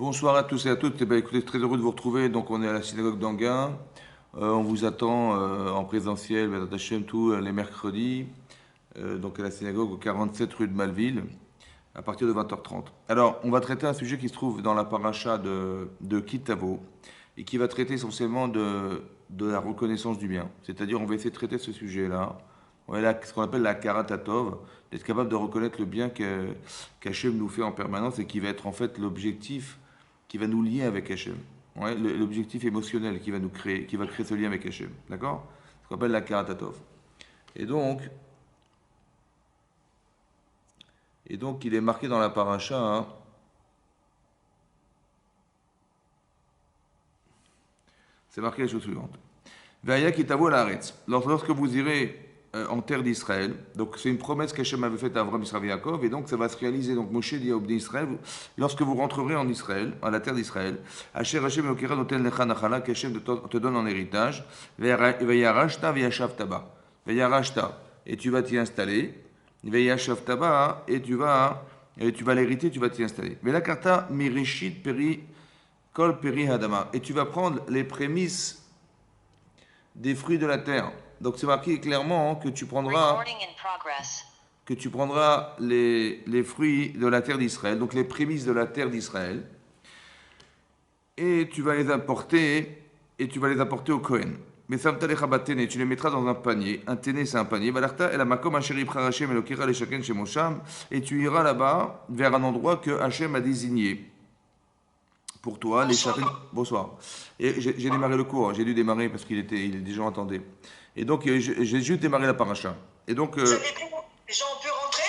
Bonsoir à tous et à toutes. Eh ben, écoutez, très heureux de vous retrouver. Donc, on est à la synagogue d'Anguin. On vous attend en présentiel, Bezrat Hashem, tous les mercredis. Donc, à la synagogue au 47 rue de Malville, à partir de 20h30. Alors, on va traiter un sujet qui se trouve dans la paracha de Kitavo et qui va traiter essentiellement de la reconnaissance du bien. C'est-à-dire, on va essayer de traiter ce sujet-là. On a ce qu'on appelle la karatatov, d'être capable de reconnaître le bien qu'Hachem nous fait en permanence et qui va être en fait l'objectif qui va nous lier avec Hachem. Ouais, l'objectif émotionnel qui va nous créer, qui va créer ce lien avec Hachem. D'accord? Ce qu'on appelle la karatatov. Et donc, il est marqué dans la paracha, hein, c'est marqué la chose suivante. Ve'aya kitavo la'aretz. Lorsque vous irez en terre d'Israël, donc c'est une promesse qu'Hachem avait faite à Abraham, Israël et Yaakov, et donc ça va se réaliser. Donc Moshe dit à Obné Israël, lorsque vous rentrerez en Israël, à la terre d'Israël, Asher Hachem Elokera noten lecha nachala, qu'Hachem te donne en héritage, ve'yarashta ve'yashavtaba. Ve'yarashta, et tu vas t'y installer, ve'yashavtaba, et tu vas l'hériter, tu vas t'y installer. Ve'lakarta mirishit peri kol peri hadama, et tu vas prendre les prémices des fruits de la terre. Donc c'est marqué clairement que tu prendras les fruits de la terre d'Israël, donc les prémices de la terre d'Israël, et tu vas les apporter au Kohen. Mais tu les mettras dans un panier. Un téné, c'est un panier. Et tu iras là-bas vers un endroit que Hachem a désigné pour toi. Bonsoir. Et j'ai démarré le cours. J'ai dû démarrer parce des gens attendaient. Et donc, j'ai juste démarré la paracha. Et donc. Les gens ont pu rentrer?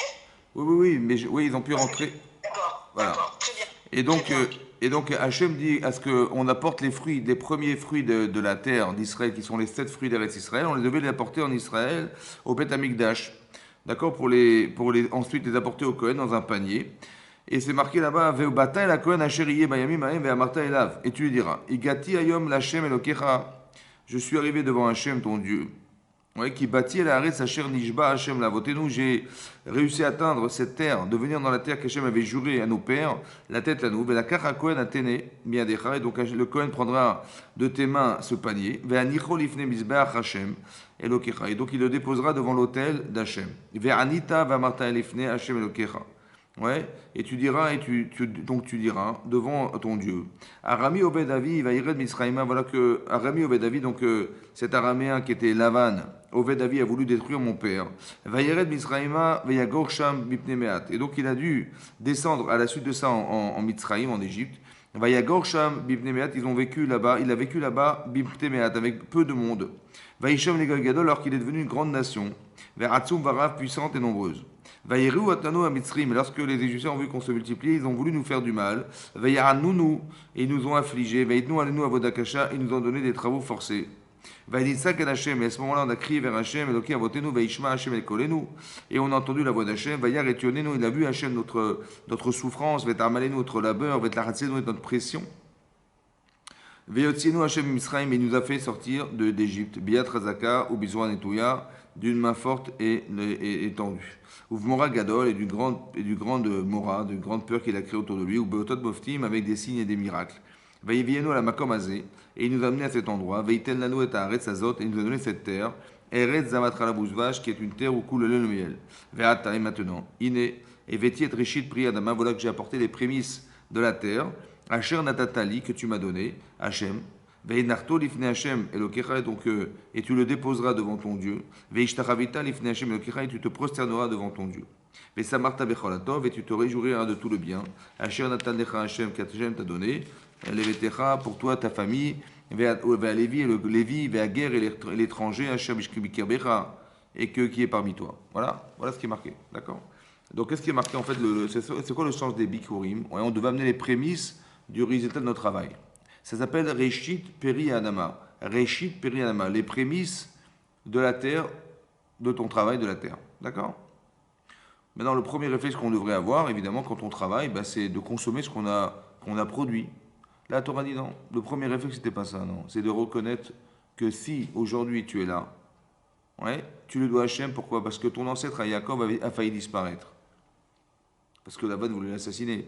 Oui, oui, ils ont pu rentrer. D'accord, Voilà. d'accord, très bien. Et donc, Hachem dit à ce qu'on apporte les premiers fruits de la terre d'Israël, qui sont les 7 fruits d'Eretz Israël, on les devait les apporter en Israël au Beth Amikdash. D'accord, ensuite les apporter au Kohen dans un panier. Et c'est marqué là-bas, Ve'ubata el Kohen asher bayamim haem ve'amarta elav. Et tu lui diras, Igati ayom l'Hachem elokecha. Je suis arrivé devant Hachem, ton Dieu. Ouais, qui bâtit la Haaretz asher nishba Hachem lavotenu. J'ai réussi à atteindre cette terre, de venir dans la terre qu'Hachem avait juré à nos pères, la tête à nous. Ve'lakach Kohen atene miadecha. Et donc le Kohen prendra de tes mains ce panier. Ve'anicho lifne mizbeach Hachem elokecha. Et donc il le déposera devant l'autel d'Hachem. Ve'anita ve'amarta elifne Hachem elokecha. Ouais, et tu diras, donc tu diras devant ton Dieu. Arami Obed-Avi, va ired Misraïma. Voilà que Arami Obed-Avi, donc cet araméen qui était Lavan, Obed-Avi a voulu détruire mon père. Va ired Misraïma, va yagor sham bipnemeat. Et donc il a dû descendre à la suite de ça en Mitzraïm, en Égypte. Va yagor sham bipnemeat. Il a vécu là-bas bipnemeat avec peu de monde. Va isham legalgadol, alors qu'il est devenu une grande nation. Vers Hatzum Varav, puissante et nombreuse. Vaïrou Atano à Mitzrim, lorsque les Égyptiens ont vu qu'on se multipliait, ils ont voulu nous faire du mal. Vaïranounou, et ils nous ont affligés. Vaïdnou Alenu Avodakasha, ils nous ont donné des travaux forcés. Vaïditsak El Hashem, et à ce moment-là, on a crié vers Hashem, Eloki Avotenu, Vaïshma Hashem El Kolenu, et on a entendu la voix d'Hachem. Vaïar et Tionenu, il a vu Hashem notre souffrance, Vetarmalenu notre labeur, Vetlahatsenu notre pression. Veyotsienu Hashem Misraim, et il nous a fait sortir d'Égypte. Biat Razaka, ou Bizouan Etouya, d'une main forte et étendue. Ou Mora Gadol, et du grande Mora, de grande peur qu'il a créé autour de lui, ou Beotot Boftim, avec des signes et des miracles. Vaïvienu à la Makom Azé, et il nous a amené à cet endroit. Veïten Lano et Aretz Azot, et il nous a donné cette terre. Eretz Zamatra la Bouzvash, qui est une terre où coule le lait et le miel. Veata, et maintenant, Iné, et Véti et Rishit Priadama, voilà que j'ai apporté les prémices de la terre. Asher Natatali, que tu m'as donné, Hachem. Ve'inarto lifne Hashem elokecha, et tu le déposeras devant ton Dieu. Ve'ishtachavita lifne Hashem elokecha, et tu te prosterneras devant ton Dieu. Ve'samarta becholatov, et tu te réjouiras de tout le bien. Asher natan lecha Hashem, qu'Hachem t'a donné. Levetecha, pour toi, ta famille. Ve'alevi, le Lévi, ve'aguer, et l'étranger, Hashem bishkibikirbecha, et qui est parmi toi. Voilà ce qui est marqué. D'accord? Donc, qu'est-ce qui est marqué en fait? C'est quoi le sens des bikurim? On devait amener les prémices du résultat de notre travail. Ça s'appelle Reshit Peri Adama. Reshit Peri Adama, les prémices de la terre, de ton travail de la terre. D'accord? Maintenant, le premier réflexe qu'on devrait avoir, évidemment, quand on travaille, c'est de consommer ce qu'on a produit. Là, la Torah dit non. Le premier réflexe, c'était pas ça, non. C'est de reconnaître que si aujourd'hui tu es là, ouais, tu le dois à Hachem. Pourquoi? Parce que ton ancêtre à Yaakov a failli disparaître. Parce que Laban voulait l'assassiner.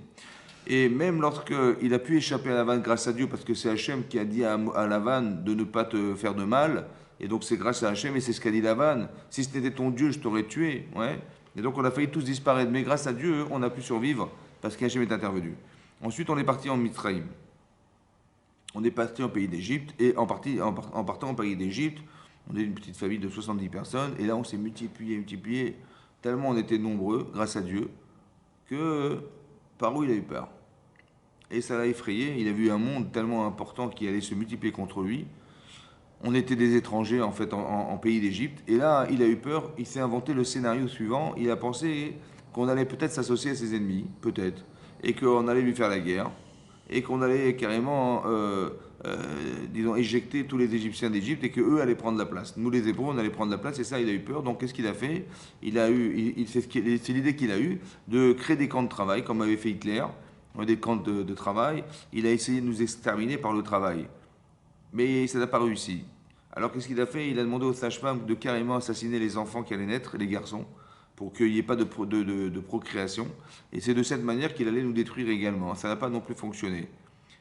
Et même lorsqu'il a pu échapper à Lavan grâce à Dieu, parce que c'est Hachem qui a dit à Lavan de ne pas te faire de mal, et donc c'est grâce à Hachem, et c'est ce qu'a dit Lavan. Si c'était ton Dieu, je t'aurais tué. Ouais. Et donc on a failli tous disparaître, mais grâce à Dieu, on a pu survivre, parce qu'Hachem est intervenu. Ensuite, on est parti en Mitzrayim. On est parti en pays d'Égypte, et en partant en pays d'Égypte, on est une petite famille de 70 personnes, et là on s'est multiplié, tellement on était nombreux, grâce à Dieu, que Paro il a eu peur. Et ça l'a effrayé, il a vu un monde tellement important qui allait se multiplier contre lui. On était des étrangers en fait en pays d'Égypte, et là il a eu peur, il s'est inventé le scénario suivant, il a pensé qu'on allait peut-être s'associer à ses ennemis, peut-être, et qu'on allait lui faire la guerre, et qu'on allait carrément, disons, éjecter tous les Égyptiens d'Égypte et qu'eux allaient prendre la place. Nous, les Hébreux, on allait prendre la place et ça, il a eu peur. Donc, qu'est-ce qu'il a fait? C'est l'idée qu'il a eue de créer des camps de travail, comme avait fait Hitler, des camps de travail. Il a essayé de nous exterminer par le travail. Mais ça n'a pas réussi. Alors, qu'est-ce qu'il a fait? Il a demandé aux sages-femmes de carrément assassiner les enfants qui allaient naître, les garçons, pour qu'il n'y ait pas de procréation. Et c'est de cette manière qu'il allait nous détruire également. Ça n'a pas non plus fonctionné.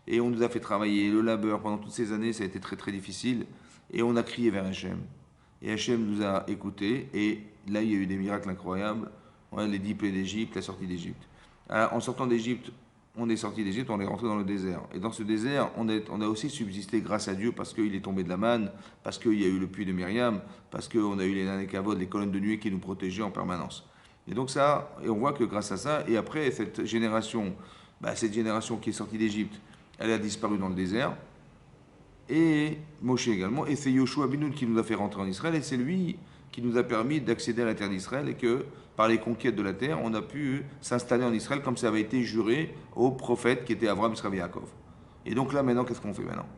Et on nous a fait travailler le labeur pendant toutes ces années, ça a été très très difficile. Et on a crié vers Hachem. Et Hachem nous a écoutés. Et là, il y a eu des miracles incroyables. Ouais, les 10 plaies d'Égypte, la sortie d'Égypte. En sortant d'Égypte, on est sorti d'Égypte, on est rentré dans le désert. Et dans ce désert, on a aussi subsisté grâce à Dieu parce qu'il est tombé de la manne, parce qu'il y a eu le puits de Myriam, parce qu'on a eu les Nanekavod, les colonnes de nuée qui nous protégeaient en permanence. Et donc ça, et on voit que grâce à ça, et après cette génération qui est sortie d'Égypte, elle a disparu dans le désert. Et Moshe également. Et c'est Yoshua Binoun qui nous a fait rentrer en Israël. Et c'est lui qui nous a permis d'accéder à la terre d'Israël. Et que par les conquêtes de la terre, on a pu s'installer en Israël comme ça avait été juré aux prophètes qui étaient Abraham, Israël et Yaakov. Et donc là, maintenant, qu'est-ce qu'on fait maintenant?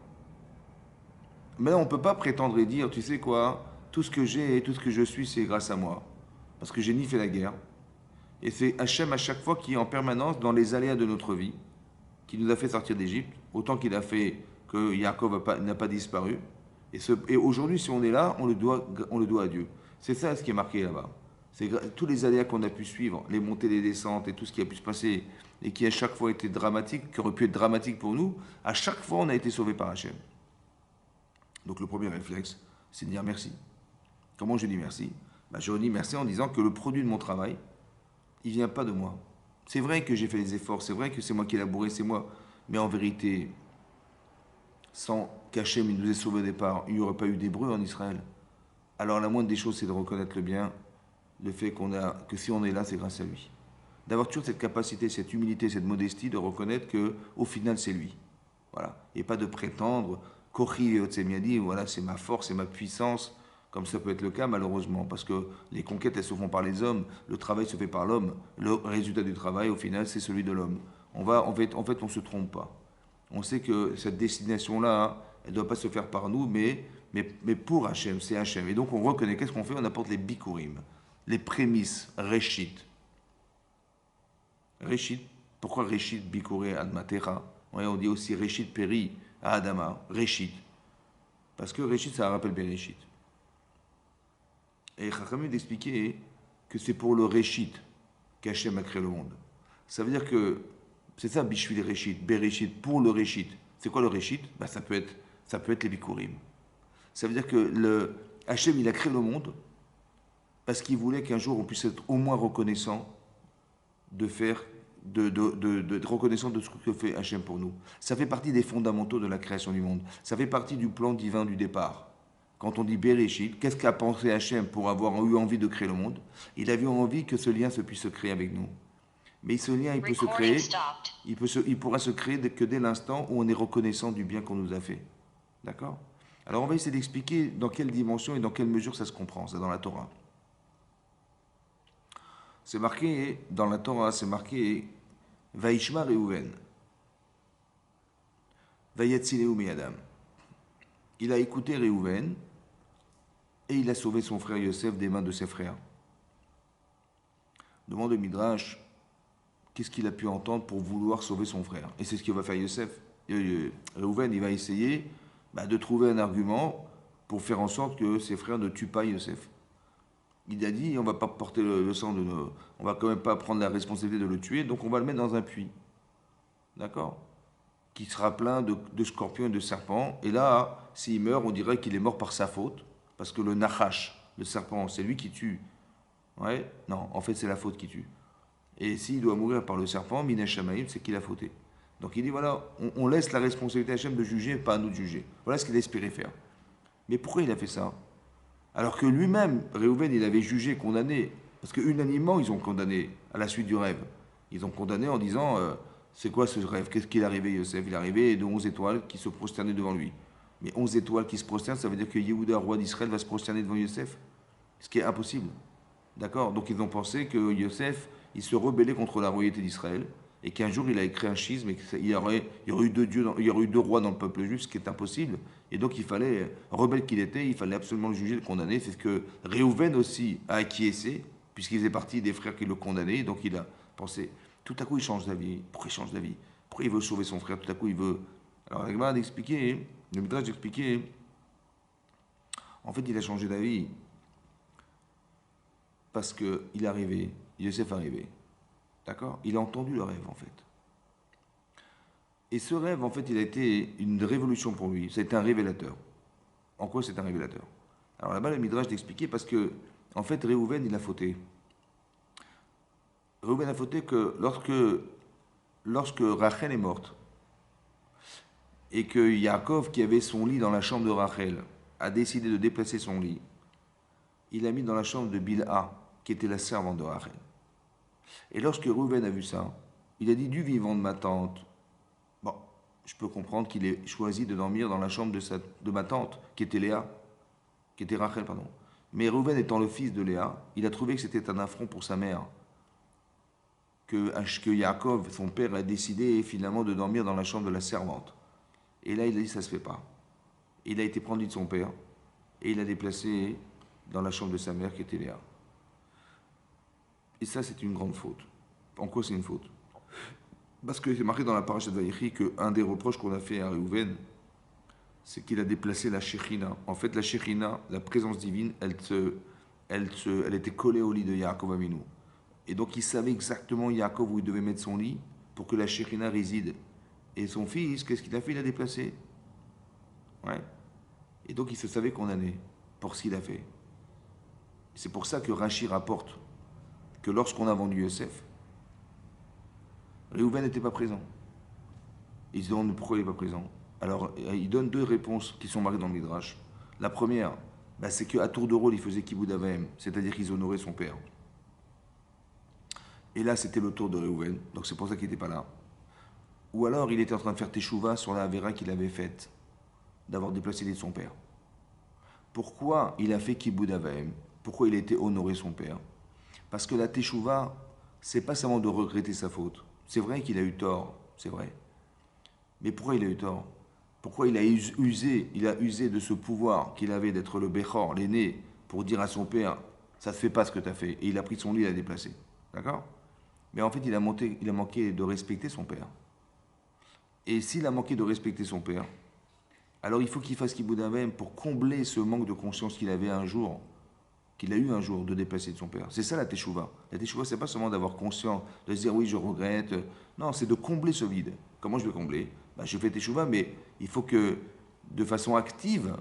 Maintenant, on ne peut pas prétendre et dire, tu sais quoi, tout ce que j'ai et tout ce que je suis, c'est grâce à moi. Parce que j'ai ni fait la guerre. Et c'est Hachem à chaque fois qui est en permanence dans les aléas de notre vie, qui nous a fait sortir d'Égypte, autant qu'il a fait que Yaakov n'a pas disparu. Et aujourd'hui, si on est là, on le doit à Dieu. C'est ça ce qui est marqué là-bas. C'est tous les aléas qu'on a pu suivre, les montées, les descentes et tout ce qui a pu se passer, et qui à chaque fois été dramatique, qui aurait pu être dramatique pour nous, à chaque fois on a été sauvé par Hachem. Donc le premier réflexe, c'est de dire merci. Comment je dis merci? Je dis merci en disant que le produit de mon travail, il ne vient pas de moi. C'est vrai que j'ai fait les efforts, c'est vrai que c'est moi qui ai labouré, c'est moi. Mais en vérité, sans qu'Hachem nous ait sauvés au départ, il n'y aurait pas eu d'Hébreux en Israël. Alors la moindre des choses, c'est de reconnaître le bien, le fait que si on est là, c'est grâce à lui. D'avoir toujours cette capacité, cette humilité, cette modestie de reconnaître qu'au final, c'est lui. Voilà. Et pas de prétendre, Kochi Otsemiadi, voilà, c'est ma force, c'est ma puissance, comme ça peut être le cas malheureusement, parce que les conquêtes, elles se font par les hommes, le travail se fait par l'homme, le résultat du travail, au final, c'est celui de l'homme. En fait, on ne se trompe pas. On sait que cette destination-là, elle ne doit pas se faire par nous, mais pour Hachem, c'est Hachem. Et donc on reconnaît, qu'est-ce qu'on fait? On apporte les bikurim, les prémices, Réchit. Réchit, pourquoi Réchit, Bikuré, Admatera? Ouais, on dit aussi Réchit, Péri, à Adama, Réchit. Parce que Réchit, ça rappelle Béréchit. Et Chachamim d'expliquer que c'est pour le Réchit qu'Hachem a créé le monde. Ça veut dire que c'est ça, Bishvil Réchit, Béréchit, pour le Réchit. C'est quoi le Réchit? Ça peut être les Bikurim. Ça veut dire que Hachem, il a créé le monde parce qu'il voulait qu'un jour on puisse être au moins reconnaissant de reconnaissant de ce que fait Hachem pour nous. Ça fait partie des fondamentaux de la création du monde. Ça fait partie du plan divin du départ. Quand on dit Béréchit, qu'est-ce qu'a pensé Hachem pour avoir eu envie de créer le monde? Il avait envie que ce lien puisse se créer avec nous. Mais ce lien, il peut se créer, il pourra se créer que dès l'instant où on est reconnaissant du bien qu'on nous a fait. D'accord? Alors on va essayer d'expliquer dans quelle dimension et dans quelle mesure ça se comprend, ça dans la Torah. C'est marqué, dans la Torah, c'est marqué Vaishma Reuven, Vayatzileu Meyadam. Il a écouté Reuven et il a sauvé son frère Yosef des mains de ses frères. Demande au Midrash, qu'est-ce qu'il a pu entendre pour vouloir sauver son frère? Et c'est ce qu'il va faire Yosef. Reuven, il va essayer de trouver un argument pour faire en sorte que ses frères ne tuent pas Yosef. Il a dit, on ne va pas porter le sang on va quand même pas prendre la responsabilité de le tuer, donc on va le mettre dans un puits. d'accord? Qui sera plein de scorpions et de serpents. Et là, s'il meurt, on dirait qu'il est mort par sa faute, parce que le Nachash, le serpent, c'est lui qui tue. Ouais, non, en fait, c'est la faute qui tue. Et s'il doit mourir par le serpent, Minash Shamaim, c'est qu'il a fauté. Donc il dit voilà, on laisse la responsabilité à Hachem de juger, pas à nous de juger. Voilà ce qu'il a espéré faire. Mais pourquoi il a fait ça? Alors que lui-même, Réhouven, il avait jugé, condamné. Parce que unanimement, ils ont condamné à la suite du rêve. Ils ont condamné en disant c'est quoi ce rêve? Qu'est-ce qu'il est arrivé, Yosef? Il est arrivé de 11 étoiles qui se prosternaient devant lui. Mais 11 étoiles qui se prosternent, ça veut dire que Yehuda, roi d'Israël, va se prosterner devant Yosef. Ce qui est impossible. D'accord? Donc ils ont pensé que Yosef, il se rebellait contre la royauté d'Israël et qu'un jour il a écrit un schisme et qu'il y aurait eu deux dieux, il y aurait eu deux rois dans le peuple juif, ce qui est impossible. Et donc il fallait, rebelle qu'il était, il fallait absolument le juger, le condamner. C'est ce que Réhouven aussi a acquiescé, puisqu'il faisait partie des frères qui le condamnaient. Donc il a pensé, tout à coup il change d'avis. Pourquoi il change d'avis? Pourquoi il veut sauver son frère? Tout à coup il veut. Alors la Gemara d'expliquer, le Midrash d'expliquer, en fait il a changé d'avis parce qu'il est arrivé, Yosef est arrivé. D'accord? Il a entendu le rêve, en fait. Et ce rêve, en fait, il a été une révolution pour lui. C'est un révélateur. En quoi c'est un révélateur? Alors là-bas, le Midrash d'expliquer parce que, en fait, Réhouven, il a fauté. Réhouven a fauté que lorsque Rachel est morte, et que Yaakov, qui avait son lit dans la chambre de Rachel, a décidé de déplacer son lit, il l'a mis dans la chambre de Bilha, qui était la servante de Rachel. Et lorsque Réhouven a vu ça, il a dit du vivant de ma tante. Bon, je peux comprendre qu'il ait choisi de dormir dans la chambre de ma tante, qui était Léa, qui était Rachel, pardon. Mais Réhouven étant le fils de Léa, il a trouvé que c'était un affront pour sa mère. Que Yaakov, son père, a décidé finalement de dormir dans la chambre de la servante. Et là, il a dit ça se fait pas. Il a été pendu de son père et il a déplacé dans la chambre de sa mère, qui était Léa. Et ça, c'est une grande faute. En quoi c'est une faute? Parce que c'est marqué dans la paracha de Vaïchi qu'un des reproches qu'on a fait à Réhouven, c'est qu'il a déplacé la Shekhinah. En fait, la Shekhinah, la présence divine, elle était collée au lit de Yaakov Avinu. Et donc, il savait exactement Yaakov où il devait mettre son lit pour que la Shekhinah réside. Et son fils, qu'est-ce qu'il a fait? Il a déplacé. Ouais. Et donc, il se savait condamné pour ce qu'il a fait. C'est pour ça que Rashi rapporte que lorsqu'on a vendu Yosef, Réhouven n'était pas présent. Ils se demandent pourquoi il n'est pas présent. Alors, il donne deux réponses qui sont marquées dans le Midrash. La première, c'est qu'à tour de rôle, il faisait Kibboud Avaim, c'est-à-dire qu'ils honoraient son père. Et là, c'était le tour de Réhouven, donc c'est pour ça qu'il n'était pas là. Ou alors, il était en train de faire Teshuvah sur la Avera qu'il avait faite, d'avoir déplacé l'île de son père. Pourquoi il a fait Kibboud Avaim? Pourquoi il a été honoré son père? Parce que la Teshuvah, c'est pas seulement de regretter sa faute. C'est vrai qu'il a eu tort, c'est vrai. Mais pourquoi il a eu tort? Pourquoi il a usé de ce pouvoir qu'il avait d'être le Bechor, l'aîné, pour dire à son père, ça ne te fait pas ce que tu as fait. Et il a pris son lit et l'a déplacé. D'accord? Mais en fait, il a manqué de respecter son père. Et s'il a manqué de respecter son père, alors il faut qu'il fasse Kibboud Avaim pour combler ce manque de conscience qu'il avait un jour, qu'il a eu un jour de déplacer de son père. C'est ça la Teshuvah. La Teshuvah, c'est pas seulement d'avoir conscience, de se dire oui, je regrette. Non, c'est de combler ce vide. Comment je vais combler? Je fais Teshuvah, mais il faut que, de façon active,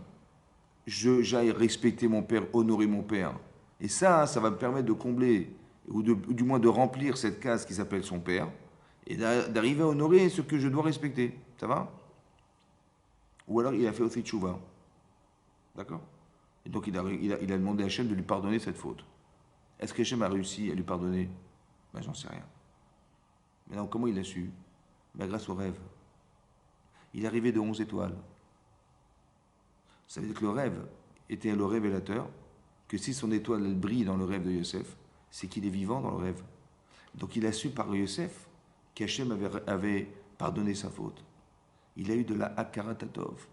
j'aille respecter mon père, honorer mon père. Et ça va me permettre de combler, ou du moins de remplir cette case qui s'appelle son père, et d'arriver à honorer ce que je dois respecter. Ça va? Ou alors il a fait aussi Teshuvah. D'accord? Et donc il a demandé à Hachem de lui pardonner cette faute. Est-ce que Hachem a réussi à lui pardonner? J'en sais rien. Maintenant, comment il l'a su? Grâce au rêve. Il est arrivé de 11 étoiles. Ça veut dire que le rêve était le révélateur, que si son étoile elle brille dans le rêve de Yosef, c'est qu'il est vivant dans le rêve. Donc il a su par Yosef qu'Hachem avait pardonné sa faute. Il a eu de la Hakarat Hatov.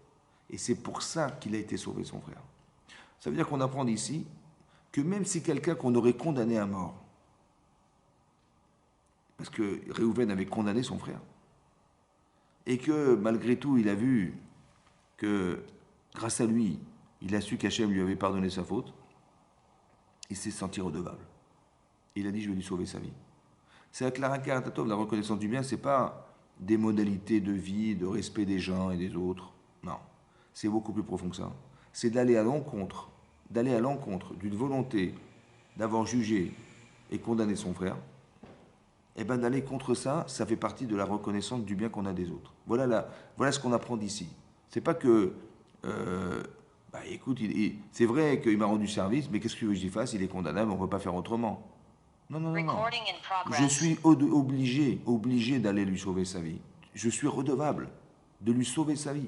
Et c'est pour ça qu'il a été sauvé, son frère. Ça veut dire qu'on apprend d'ici que même si quelqu'un qu'on aurait condamné à mort, parce que Réhouven avait condamné son frère, et que malgré tout il a vu que grâce à lui, il a su qu'Hachem lui avait pardonné sa faute, il s'est senti redevable. Il a dit je vais lui sauver sa vie. C'est avec la Hakarat Hatov, la reconnaissance du bien, c'est pas des modalités de vie, de respect des gens et des autres. Non, c'est beaucoup plus profond que ça. C'est d'aller à l'encontre d'une volonté d'avoir jugé et condamné son frère. Et bien d'aller contre ça, ça fait partie de la reconnaissance du bien qu'on a des autres. Voilà ce qu'on apprend d'ici. C'est pas que, écoute, c'est vrai qu'il m'a rendu service, mais qu'est-ce que tu veux que j'y fasse? Il est condamnable, on ne peut pas faire autrement. Non, non, non, non. Je suis obligé d'aller lui sauver sa vie. Je suis redevable de lui sauver sa vie.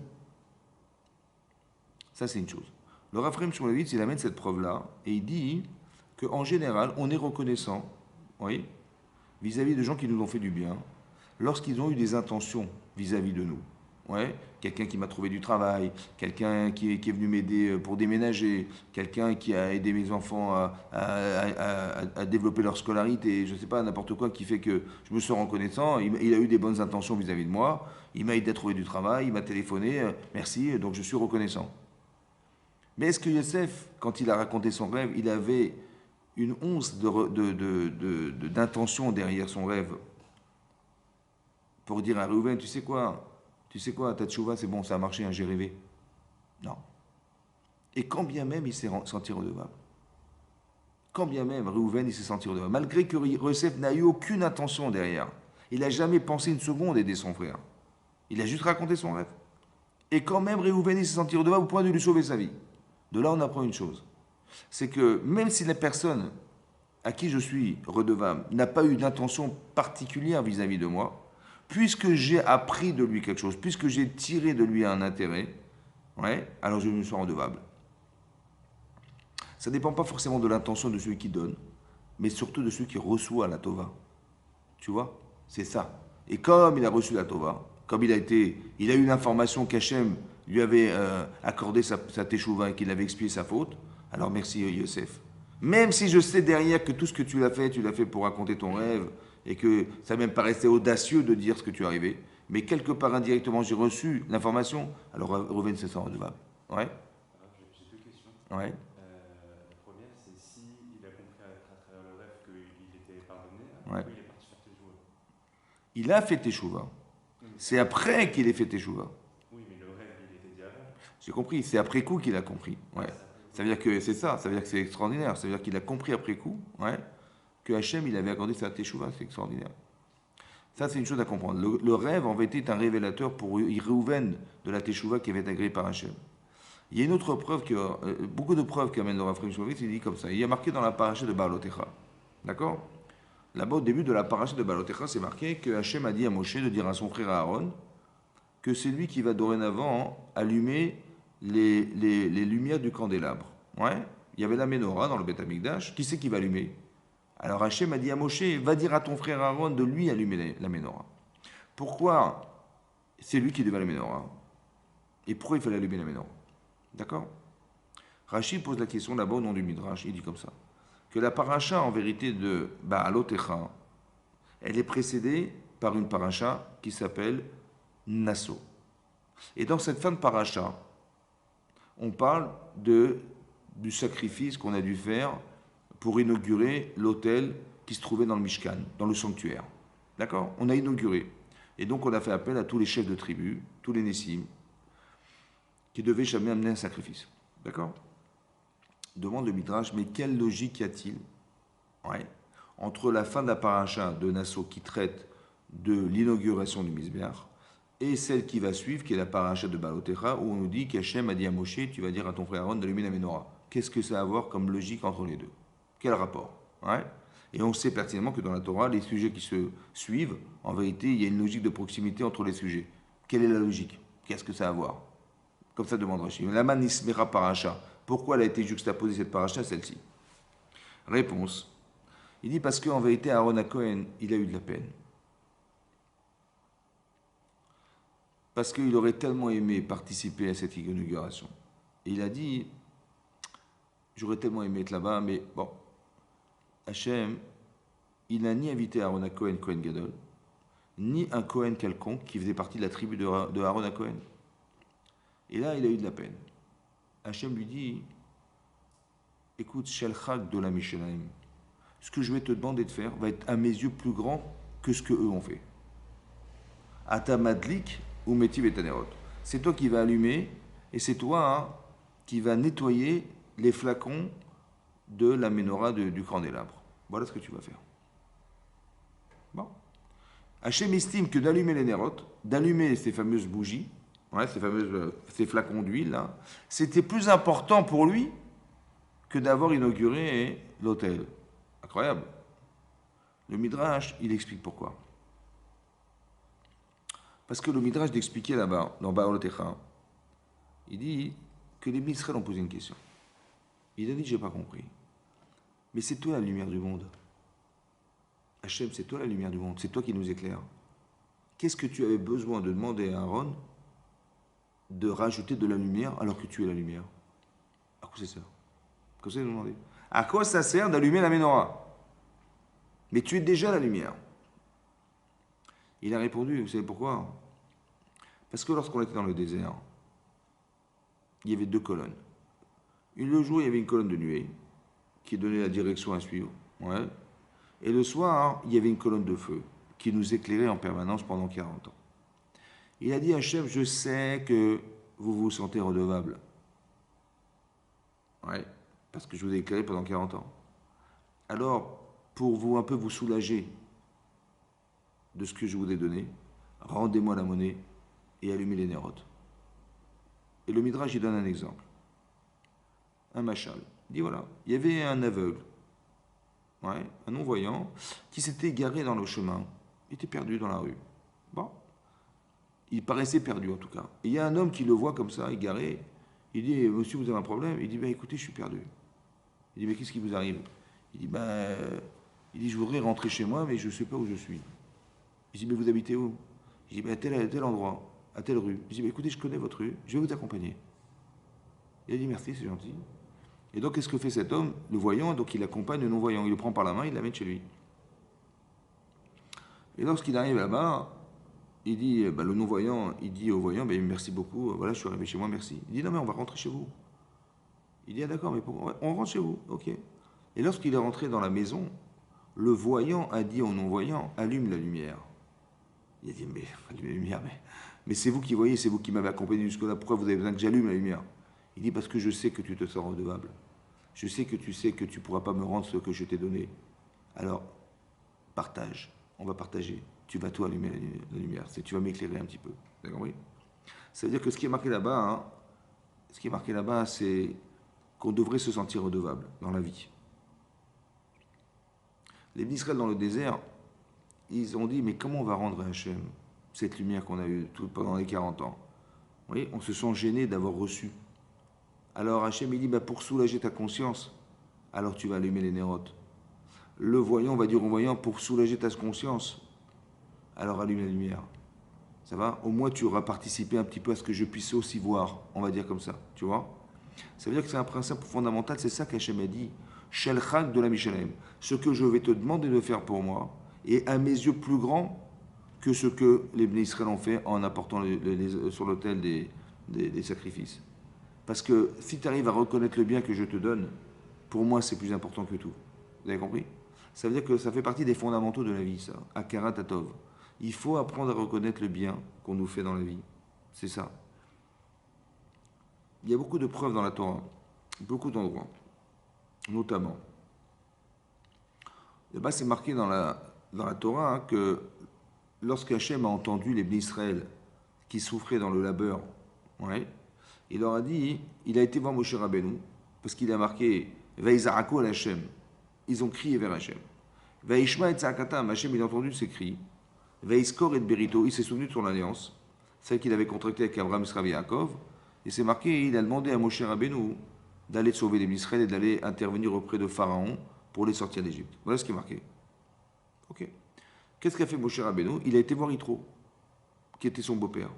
Ça, c'est une chose. Le Raphaël Shmulevitz, il amène cette preuve-là, et il dit qu'en général, on est reconnaissant, oui, vis-à-vis de gens qui nous ont fait du bien, lorsqu'ils ont eu des intentions vis-à-vis de nous. Ouais, quelqu'un qui m'a trouvé du travail, quelqu'un qui est venu m'aider pour déménager, quelqu'un qui a aidé mes enfants à développer leur scolarité, je ne sais pas, n'importe quoi qui fait que je me sens reconnaissant, il a eu des bonnes intentions vis-à-vis de moi, il m'a aidé à trouver du travail, il m'a téléphoné, merci, donc je suis reconnaissant. Mais est-ce que Yosef, quand il a raconté son rêve, il avait une once d'intention derrière son rêve pour dire à Réhouven, tu sais quoi, ta tchouva, c'est bon, ça a marché, hein, j'ai rêvé. Non. Et quand bien même il s'est senti redevable. Quand bien même Réhouven, il s'est senti redevable. Malgré que Yosef n'a eu aucune intention derrière. Il n'a jamais pensé une seconde aider son frère. Il a juste raconté son rêve. Et quand même Réhouven, il s'est senti redevable au point de lui sauver sa vie. De là, on apprend une chose. C'est que même si la personne à qui je suis redevable n'a pas eu d'intention particulière vis-à-vis de moi, puisque j'ai appris de lui quelque chose, puisque j'ai tiré de lui un intérêt, ouais, alors je me sens redevable. Ça ne dépend pas forcément de l'intention de celui qui donne, mais surtout de celui qui reçoit la Tova. Tu vois? C'est ça. Et comme il a reçu la Tova, comme il a eu l'information qu'Hachem lui avait accordé sa teshuva et qu'il avait expié sa faute, alors merci Yosef. Même si je sais derrière que tout ce que tu l'as fait pour raconter ton rêve, et que ça même paraissait audacieux de dire ce que tu es arrivé, mais quelque part indirectement j'ai reçu l'information, alors Reuven se sent redevable. Ouais. J'ai deux questions. Ouais. La première, c'est s'il a compris à travers le rêve qu'il était pardonné, Ouais. pourquoi il est parti faire teshuva? Il a fait teshuva. C'est après qu'il ait fait teshuva. Oui, mais le rêve, il était dit avant. J'ai compris, c'est après coup qu'il a compris. Ouais. Ça veut dire que c'est ça, ça veut dire que c'est extraordinaire. Ça veut dire qu'il a compris après coup, ouais, que Hachem, il avait accordé sa teshuva, c'est extraordinaire. Ça, c'est une chose à comprendre. Le rêve, en vérité, est un révélateur pour Réhouven de la teshuva qui avait été agréée par Hachem. Il y a une autre preuve, beaucoup de preuves qu'amène le Raphaël Shmulevitz, il dit comme ça. Il y a marqué dans la paracha de Baalotecha. D'accord? Là-bas, au début de la paracha de Baalotecha, c'est marqué que Hachem a dit à Moshe de dire à son frère Aaron que c'est lui qui va dorénavant allumer les lumières du candélabre. Ouais. Il y avait la menorah dans le Beth Amikdash. Qui c'est qui va allumer? Alors Hachem a dit à Moshe, va dire à ton frère Aaron de lui allumer la menorah. Pourquoi c'est lui qui devait allumer la menorah? Et pourquoi il fallait allumer la menorah? D'accord? Rashi pose la question là-bas au nom du Midrash. Il dit comme ça. Que la paracha, en vérité, de Baalotecha, elle est précédée par une paracha qui s'appelle Nasso. Et dans cette fin de paracha, on parle du sacrifice qu'on a dû faire pour inaugurer l'autel qui se trouvait dans le Mishkan, dans le sanctuaire. D'accord? On a inauguré. Et donc on a fait appel à tous les chefs de tribu, tous les Nessim, qui devaient jamais amener un sacrifice. D'accord? Demande le Midrash, mais quelle logique y a-t-il, ouais, entre la fin de la paracha de Nasso qui traite de l'inauguration du Mizbeach et celle qui va suivre, qui est la paracha de Baalotecha, où on nous dit qu'Hachem a dit à Moshe, tu vas dire à ton frère Aaron d'allumer la menorah. Qu'est-ce que ça a à voir comme logique entre les deux? Quel rapport, ouais? Et on sait pertinemment que dans la Torah, les sujets qui se suivent, en vérité, il y a une logique de proximité entre les sujets. Quelle est la logique? Qu'est-ce que ça a à voir? Comme ça demande Rashi. Lama nismera paracha. Pourquoi elle a été juxtaposée cette paracha à celle-ci? Réponse. Il dit parce qu'en vérité, Aaron à Cohen, il a eu de la peine. Parce qu'il aurait tellement aimé participer à cette inauguration. Et il a dit, j'aurais tellement aimé être là-bas, mais bon, Hachem, il n'a ni invité Aaron à Cohen, Cohen Gadol, ni un Cohen quelconque qui faisait partie de la tribu de Aaron à Cohen. Et là, il a eu de la peine. Hachem lui dit, écoute, Shelchak de la Mishelaim, ce que je vais te demander de faire va être à mes yeux plus grand que ce que eux ont fait. Ata madlik ou metiv et tanerot. C'est toi qui vas allumer et c'est toi hein, qui vas nettoyer les flacons de la menorah du candélabre. Voilà ce que tu vas faire. Bon. Hachem estime que d'allumer les nérotes, d'allumer ces fameuses bougies, ouais, ces flacons d'huile, là, c'était plus important pour lui que d'avoir inauguré l'hôtel. Incroyable. Le Midrash, il explique pourquoi. Parce que le Midrash d'expliquer là-bas, dans Baal Techa, il dit que les Israël ont posé une question. Il a dit, j'ai pas compris. Mais c'est toi la lumière du monde. Hachem, c'est toi la lumière du monde. C'est toi qui nous éclaires. Qu'est-ce que tu avais besoin de demander à Aaron de rajouter de la lumière alors que tu es la lumière? À quoi ça sert? Comme ça, il nous demandait. À quoi ça sert d'allumer la menorah? Mais tu es déjà la lumière. Il a répondu, vous savez pourquoi? Parce que lorsqu'on était dans le désert, il y avait deux colonnes. Le jour, il y avait une colonne de nuée qui donnait la direction à suivre. Ouais. Et le soir, il y avait une colonne de feu qui nous éclairait en permanence pendant 40 ans. Il a dit à Hachem, je sais que vous vous sentez redevable. Ouais, parce que je vous ai éclairé pendant 40 ans. Alors, pour vous un peu vous soulager de ce que je vous ai donné, rendez-moi la monnaie et allumez les nérotes. Et le Midrash, il donne un exemple. Un machal. Il dit voilà, il y avait un aveugle, ouais, un non-voyant, qui s'était égaré dans le chemin. Il était perdu dans la rue. Bon. Il paraissait perdu en tout cas. Et il y a un homme qui le voit comme ça, égaré. Il dit, monsieur, vous avez un problème? Il dit, ben écoutez, je suis perdu. Il dit, mais qu'est-ce qui vous arrive? Il dit, je voudrais rentrer chez moi, mais je ne sais pas où je suis. Il dit, mais vous habitez où? Il dit, ben à tel endroit, à telle rue. Il dit, ben écoutez, je connais votre rue, je vais vous accompagner. Il a dit, merci, c'est gentil. Et donc, qu'est-ce que fait cet homme? Le voyant, donc il accompagne le non-voyant. Il le prend par la main, il l'amène chez lui. Et lorsqu'il arrive là-bas, il dit, le non-voyant, il dit au voyant, merci beaucoup, voilà, je suis arrivé chez moi, merci. Il dit, non, mais on va rentrer chez vous. Il dit, ah d'accord, mais pourquoi? On rentre chez vous, ok. Et lorsqu'il est rentré dans la maison, le voyant a dit au non-voyant, allume la lumière. Il a dit, mais allume la lumière, mais c'est vous qui voyez, c'est vous qui m'avez accompagné jusque-là, pourquoi vous avez besoin que j'allume la lumière? Il dit, parce que je sais que tu te sens redevable. Je sais que tu ne pourras pas me rendre ce que je t'ai donné. Alors, partage, on va partager. Tu vas tout allumer la lumière, tu vas m'éclairer un petit peu. Vous avez compris? Ça veut dire que ce qui est marqué là-bas, c'est qu'on devrait se sentir redevable dans la vie. Les Israël dans le désert, ils ont dit, mais comment on va rendre à Hachem cette lumière qu'on a eue pendant les 40 ans? Vous voyez, on se sent gêné d'avoir reçu. Alors Hachem, il dit, pour soulager ta conscience, alors tu vas allumer les nérotes. Le voyant va dire au voyant, pour soulager ta conscience, alors allume la lumière. Ça va? Au moins tu auras participé un petit peu à ce que je puisse aussi voir, on va dire comme ça, tu vois? Ça veut dire que c'est un principe fondamental, c'est ça qu'Hachem a dit, Shelchak de la Mishalem. Ce que je vais te demander de faire pour moi est à mes yeux plus grand que ce que les Bnei Israël ont fait en apportant sur l'autel des sacrifices. Parce que si tu arrives à reconnaître le bien que je te donne, pour moi c'est plus important que tout. Vous avez compris? Ça veut dire que ça fait partie des fondamentaux de la vie, ça. Akara Tatov. Il faut apprendre à reconnaître le bien qu'on nous fait dans la vie. C'est ça. Il y a beaucoup de preuves dans la Torah, beaucoup d'endroits, notamment. Là-bas, c'est marqué dans la Torah que lorsque Hachem a entendu les Bnei Israël qui souffraient dans le labeur, ouais, il leur a dit, il a été voir Moshe Rabbeinu, parce qu'il a marqué Vaïzaraku al Hachem. Ils ont crié vers Hachem. Vaïshma et Tzakatam, Hachem, il a entendu ses cris. Vaïskor et Berito, il s'est souvenu de son alliance, celle qu'il avait contractée avec Abraham, Israël et Yaakov. Et c'est marqué, il a demandé à Moshe Rabbeinu d'aller sauver les Israël et d'aller intervenir auprès de Pharaon pour les sortir d'Égypte. Voilà ce qui est marqué. Ok. Qu'est-ce qu'a fait Moshe Rabbeinu? Il a été voir Yitro, qui était son beau-père,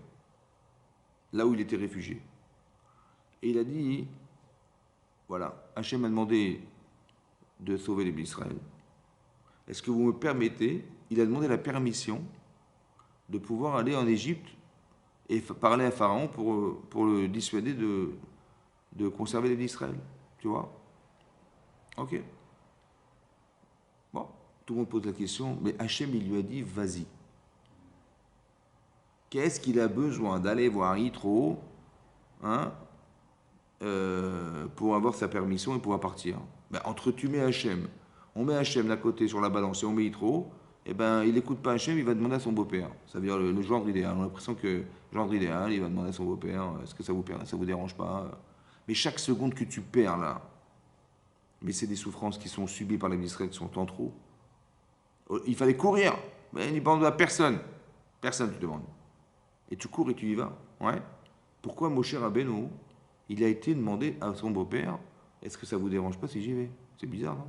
là où il était réfugié. Et il a dit, voilà, Hachem m'a demandé de sauver les Israël. Est-ce que vous me permettez? Il a demandé la permission de pouvoir aller en Égypte et parler à Pharaon pour le dissuader de conserver les Israël. Tu vois? Ok. Bon, tout le monde pose la question, mais Hachem, il lui a dit, vas-y. Qu'est-ce qu'il a besoin d'aller voir Yitro, hein, pour avoir sa permission et pouvoir partir? Ben, entre tu mets Hachem, on met Hachem d'un côté sur la balance et on met Yitro, eh ben, il n'écoute pas Hachem, il va demander à son beau-père. Ça veut dire le gendre idéal. On a l'impression que le gendre idéal, il va demander à son beau-père, est-ce que ça vous dérange pas? Mais chaque seconde que tu perds là, mais c'est des souffrances qui sont subies par les Israël qui sont en trop. Il fallait courir, mais il ne demande à personne. Personne, tu demandes. Et tu cours et tu y vas. Ouais. Pourquoi Moshe Rabbeinu, il a été demandé à son beau-père, est-ce que ça vous dérange pas si j'y vais? C'est bizarre, non?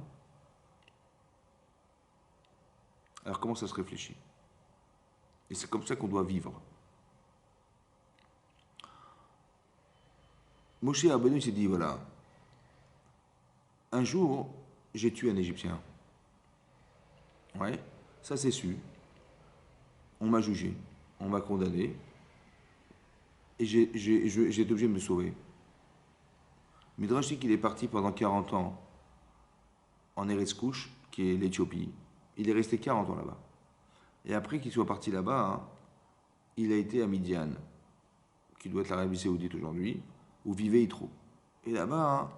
Alors comment ça se réfléchit? Et c'est comme ça qu'on doit vivre. Moshe Rabbeinu s'est dit, voilà, un jour, j'ai tué un Égyptien. Ouais, ça c'est su. On m'a jugé, on m'a condamné, et j'ai été obligé de me sauver. Midrash dit qu'il est parti pendant 40 ans en Eretz Couch, qui est l'Éthiopie. Il est resté 40 ans là-bas. Et après qu'il soit parti là-bas, hein, il a été à Midian, qui doit être l'Arabie Saoudite aujourd'hui, où vivait Yitro. Et là-bas, hein,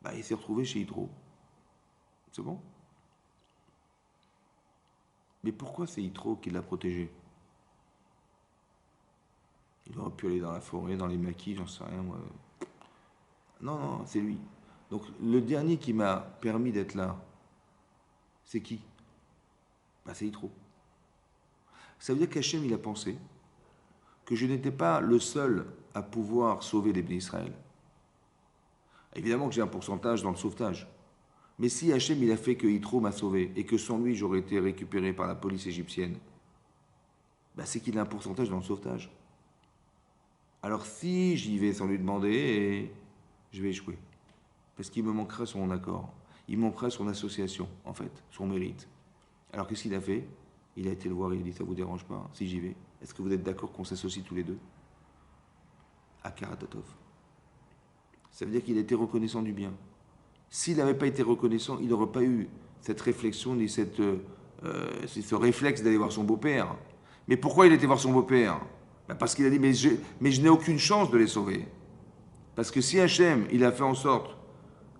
bah, il s'est retrouvé chez Yitro. C'est bon? Mais pourquoi c'est Yitro qui l'a protégé? Il aurait pu aller dans la forêt, dans les maquis, j'en sais rien, moi. Non, non, c'est lui. Donc le dernier qui m'a permis d'être là, c'est qui? Bah, c'est Yitro. Ça veut dire qu'Hachem, il a pensé que je n'étais pas le seul à pouvoir sauver les bénis Israël. Évidemment que j'ai un pourcentage dans le sauvetage. Mais si Hachem, il a fait que Yitro m'a sauvé et que sans lui, j'aurais été récupéré par la police égyptienne, bah, c'est qu'il a un pourcentage dans le sauvetage. Alors si j'y vais sans lui demander, je vais échouer. Parce qu'il me manquerait son accord. Il me manquerait son association, en fait, son mérite. Alors qu'est-ce qu'il a fait? Il a été le voir et il a dit, ça vous dérange pas, hein, si j'y vais? Est-ce que vous êtes d'accord qu'on s'associe tous les deux? À Karatatov. Ça veut dire qu'il a été reconnaissant du bien. S'il n'avait pas été reconnaissant, il n'aurait pas eu cette réflexion ni ce réflexe d'aller voir son beau-père. Mais pourquoi il était voir son beau-père? Ben parce qu'il a dit, mais je n'ai aucune chance de les sauver. Parce que si Hachem, il a fait en sorte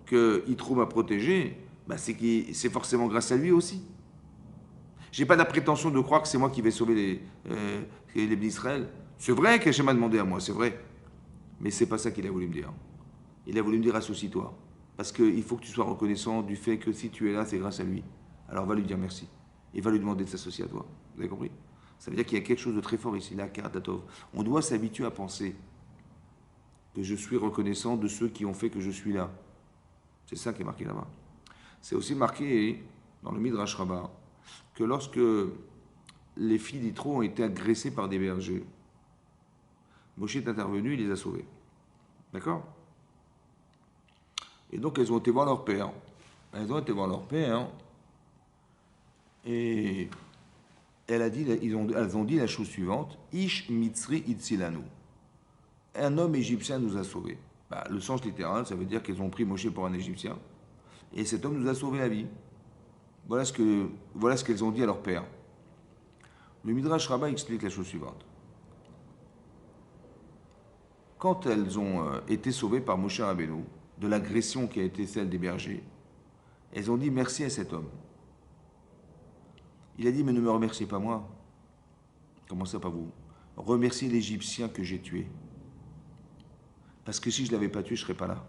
que Yitro m'a protégé, ben c'est forcément grâce à lui aussi. J'ai pas la prétention de croire que c'est moi qui vais sauver les bénis Israël. C'est vrai qu'Hachem m'a demandé à moi, c'est vrai. Mais c'est pas ça qu'il a voulu me dire. Il a voulu me dire, associe-toi. Parce qu'il faut que tu sois reconnaissant du fait que si tu es là, c'est grâce à lui. Alors va lui dire merci. Et va lui demander de s'associer à toi. Vous avez compris? Ça veut dire qu'il y a quelque chose de très fort ici, là, Karatatov. On doit s'habituer à penser que je suis reconnaissant de ceux qui ont fait que je suis là. C'est ça qui est marqué là-bas. C'est aussi marqué dans le Midrash Rabbah que lorsque les filles d'Yitro ont été agressées par des bergers, Moshe est intervenu, il les a sauvées. D'accord? Et donc elles ont été voir leur père. Elles ont été voir leur père et elles ont dit la chose suivante, Ish Mitzri Itzilanu. Un homme égyptien nous a sauvés. Bah, le sens littéral, ça veut dire qu'elles ont pris Moshe pour un Égyptien. Et cet homme nous a sauvé la vie. Voilà ce qu'elles ont dit à leur père. Le Midrash Rabbah explique la chose suivante. Quand elles ont été sauvées par Moshe Rabbeinu, de l'agression qui a été celle des bergers, elles ont dit merci à cet homme. Il a dit, mais ne me remerciez pas moi. Comment ça, pas vous? Remerciez l'Égyptien que j'ai tué. Parce que si je ne l'avais pas tué, je ne serais pas là.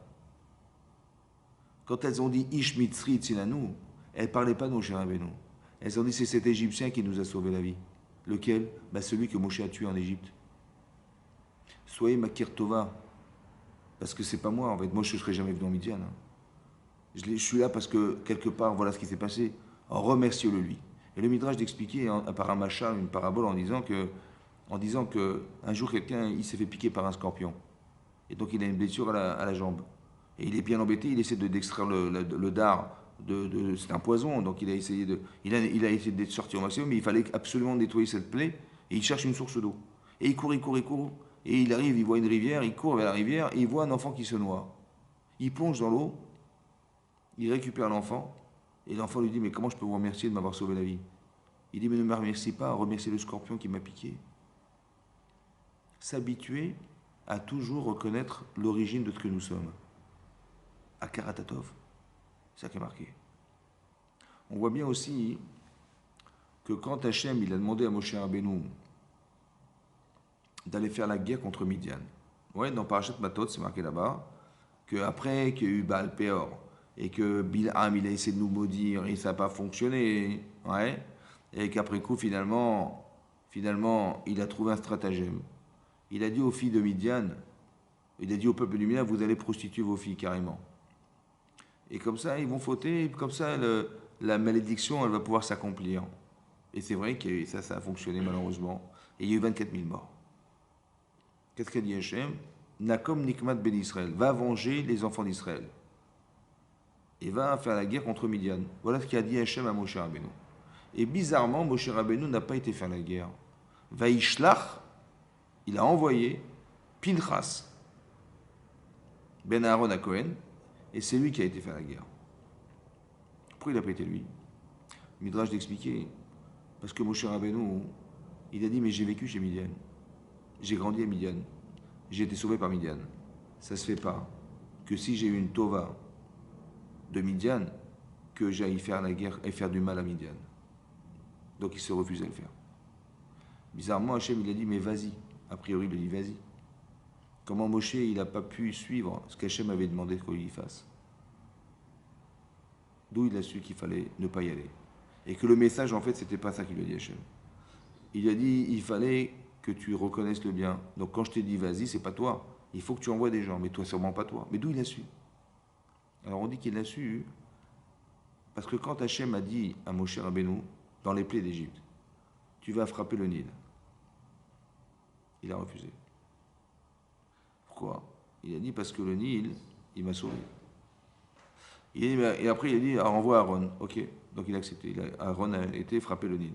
Quand elles ont dit Ish Mitzri Tzilanu, elles ne parlaient pas de Moshe Rabbeinu. Elles ont dit c'est cet Égyptien qui nous a sauvé la vie. Lequel? Bah, celui que Moshe a tué en Égypte. Soyez Makir Tova. Parce que c'est pas moi, en fait. Moi, je ne serais jamais venu en Midian. Hein. Je suis là parce que, quelque part, voilà ce qui s'est passé. Remerciez-le lui. Et le Midrash d'expliquer par un machin, une parabole, en disant que un jour, quelqu'un, il s'est fait piquer par un scorpion. Et donc, il a une blessure à la jambe. Et il est bien embêté, il essaie d'extraire le dard. C'est un poison, donc il a essayé de sortir au maximum, mais il fallait absolument nettoyer cette plaie, et il cherche une source d'eau. Et il court, et il arrive, il voit une rivière, il court vers la rivière, et il voit un enfant qui se noie. Il plonge dans l'eau, il récupère l'enfant, et l'enfant lui dit, mais comment je peux vous remercier de m'avoir sauvé la vie? Il dit, mais ne me remercie pas, remerciez le scorpion qui m'a piqué. s'habituer à toujours reconnaître l'origine de ce que nous sommes. À Karatatov. C'est ça qui est marqué. On voit bien aussi que quand Hachem il a demandé à Moshe Rabbeinu d'aller faire la guerre contre Midian, ouais, dans Parashat Matot, c'est marqué là-bas, qu'après qu'il y a eu Baal Peor, et que Bilham il a essayé de nous maudire, et ça n'a pas fonctionné, ouais, et qu'après coup, finalement, il a trouvé un stratagème. Il a dit aux filles de Midian, il a dit au peuple du Midian, vous allez prostituer vos filles carrément. Et comme ça, ils vont fauter, et comme ça, la malédiction, elle va pouvoir s'accomplir. Et c'est vrai que ça a fonctionné malheureusement. Et il y a eu 24 000 morts. Qu'est-ce qu'a dit Hachem? Nakom Nikmat Ben Israël, va venger les enfants d'Israël. Et va faire la guerre contre Midian. Voilà ce qu'a dit Hachem à Moshe Rabbeinu. Et bizarrement, Moshe Rabbeinu n'a pas été faire la guerre. Vaishlach, il a envoyé Pinchas, Ben Aaron à Cohen, et c'est lui qui a été faire la guerre. Pourquoi il n'a pas été lui? Midrash d'expliquer. Parce que Moshe Rabbeinu, il a dit, mais j'ai vécu chez Midian. J'ai grandi à Midian. J'ai été sauvé par Midian. Ça ne se fait pas que si j'ai eu une tova de Midian, que j'aille faire la guerre et faire du mal à Midian. Donc il se refusait à le faire. Bizarrement, Hachem, il a dit, mais vas-y. A priori, il a dit, vas-y. Comment Moshe, il n'a pas pu suivre ce qu'Hachem avait demandé qu'on lui fasse. D'où il a su qu'il fallait ne pas y aller. Et que le message, en fait, c'était pas ça qu'il lui a dit Hachem. Il a dit, il fallait que tu reconnaisses le bien. Donc quand je t'ai dit, vas-y, c'est pas toi. Il faut que tu envoies des gens, mais toi, sûrement pas toi. Mais d'où il a su? Alors on dit qu'il l'a su parce que quand Hachem a dit à Moshe Rabbeinu, dans les plaies d'Égypte, tu vas frapper le Nil, il a refusé. Pourquoi? Il a dit parce que le Nil, il m'a sauvé. Et après il a dit, renvoie Aaron. Ok, donc il a accepté. Aaron a été frapper le Nil.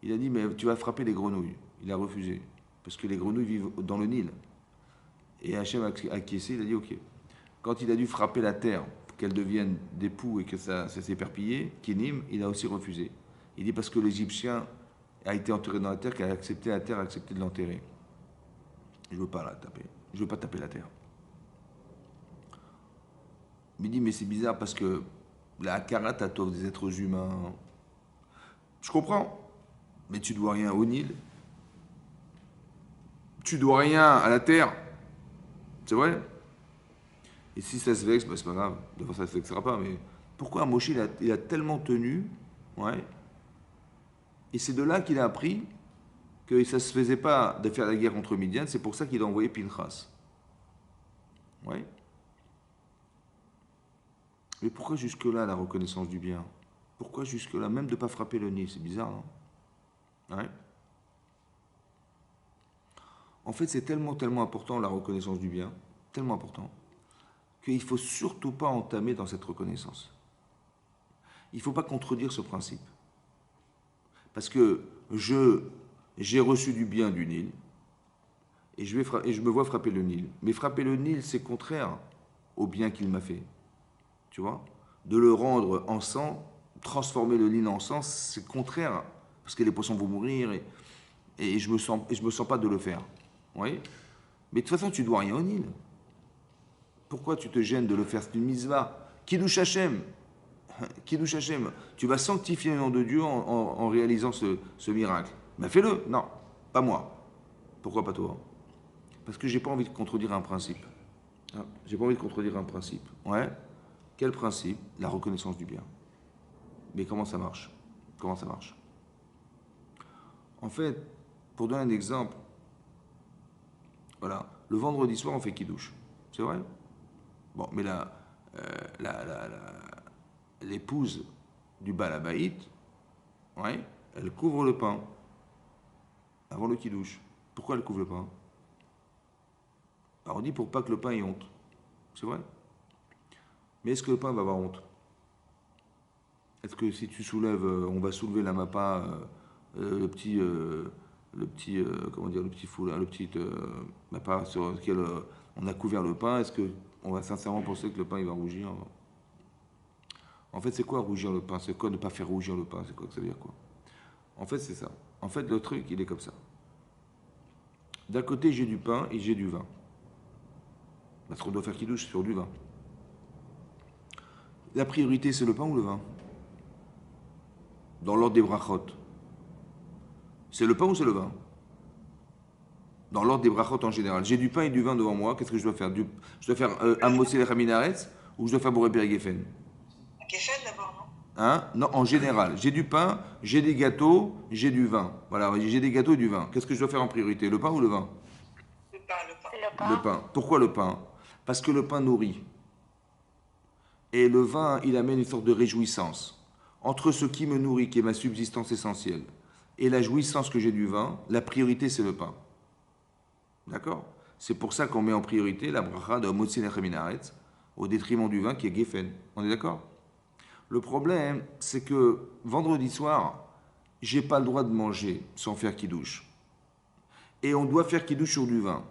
Il a dit, mais tu vas frapper les grenouilles. Il a refusé, parce que les grenouilles vivent dans le Nil. Et Hachem a acquiescé, il a dit, ok. Quand il a dû frapper la terre, pour qu'elle devienne des poux et que ça s'éperpillait, Kinim, il a aussi refusé. Il dit, parce que l'Égyptien a été enterré dans la terre, qu'elle a accepté la terre, a accepté de l'enterrer. Je ne veux pas la taper. Je ne veux pas taper la terre. Il dit, mais c'est bizarre parce que la Hakarat Hatov des êtres humains, je comprends, mais tu dois rien au Nil. Tu dois rien à la terre. C'est vrai? Et si ça se vexe, bah c'est pas grave. D'abord, ça ne se vexera pas, mais pourquoi Moshe, il a tellement tenu, ouais, et c'est de là qu'il a appris que ça ne se faisait pas de faire la guerre contre Midian, c'est pour ça qu'il a envoyé Pinchas. Ouais. Mais pourquoi jusque-là la reconnaissance du bien? Pourquoi jusque-là, même de ne pas frapper le nid? C'est bizarre, non? Ouais. En fait, c'est tellement important la reconnaissance du bien, tellement important, qu'il ne faut surtout pas entamer dans cette reconnaissance. Il ne faut pas contredire ce principe. Parce que j'ai reçu du bien du Nil, et je me vois frapper le Nil. Mais frapper le Nil, c'est contraire au bien qu'il m'a fait. Tu vois? De le rendre en sang, transformer le Nil en sang, c'est contraire, parce que les poissons vont mourir, et je me sens pas de le faire. Oui. Mais de toute façon, tu ne dois rien au Nil. Pourquoi tu te gênes de le faire? C'est une mitzvah. Kiddush Hashem. Kiddush Hashem. Tu vas sanctifier le nom de Dieu en réalisant ce miracle. Mais fais-le. Non, pas moi. Pourquoi pas toi? Parce que j'ai pas envie de contredire un principe. J'ai pas envie de contredire un principe. Ouais. Quel principe? La reconnaissance du bien. Mais comment ça marche? Comment ça marche? En fait, pour donner un exemple, voilà, le vendredi soir, on fait Kiddush. C'est vrai? Bon, mais l'épouse du Baal Habayit, ouais, elle couvre le pain avant le Kiddush. Pourquoi elle couvre le pain? Alors on dit pour pas que le pain ait honte. C'est vrai? Mais est-ce que le pain va avoir honte? Est-ce que si tu soulèves, on va soulever la mappa, le petit foulard, le petit mappa sur lequel on a couvert le pain, est-ce qu'on va sincèrement penser que le pain il va rougir? En fait, c'est quoi rougir le pain? C'est quoi ne pas faire rougir le pain? C'est quoi que ça veut dire quoi? En fait, c'est ça. En fait, le truc, il est comme ça. D'un côté, j'ai du pain et j'ai du vin. Parce qu'on doit faire kidouche sur du vin. La priorité, c'est le pain ou le vin? Dans l'ordre des brachot. C'est le pain ou c'est le vin? Dans l'ordre des brachot en général. J'ai du pain et du vin devant moi. Qu'est-ce que je dois faire? Je dois faire Amosé le Chaminaretz ou je dois faire Boré Geffen? Geffen d'abord, non? Hein? Non, en général. J'ai du pain, j'ai des gâteaux, j'ai du vin. Voilà, j'ai des gâteaux et du vin. Qu'est-ce que je dois faire en priorité? Le pain ou le vin? Le pain, le pain. Le pain. Pourquoi le pain? Parce que le pain nourrit. Et le vin, il amène une sorte de réjouissance. Entre ce qui me nourrit, qui est ma subsistance essentielle, et la jouissance que j'ai du vin, la priorité, c'est le pain. D'accord? C'est pour ça qu'on met en priorité la bracha de Motzi Nechaminaretz au détriment du vin qui est Geffen. On est d'accord? Le problème, c'est que vendredi soir, j'ai pas le droit de manger sans faire kidouche. Et on doit faire kidouche sur du vin.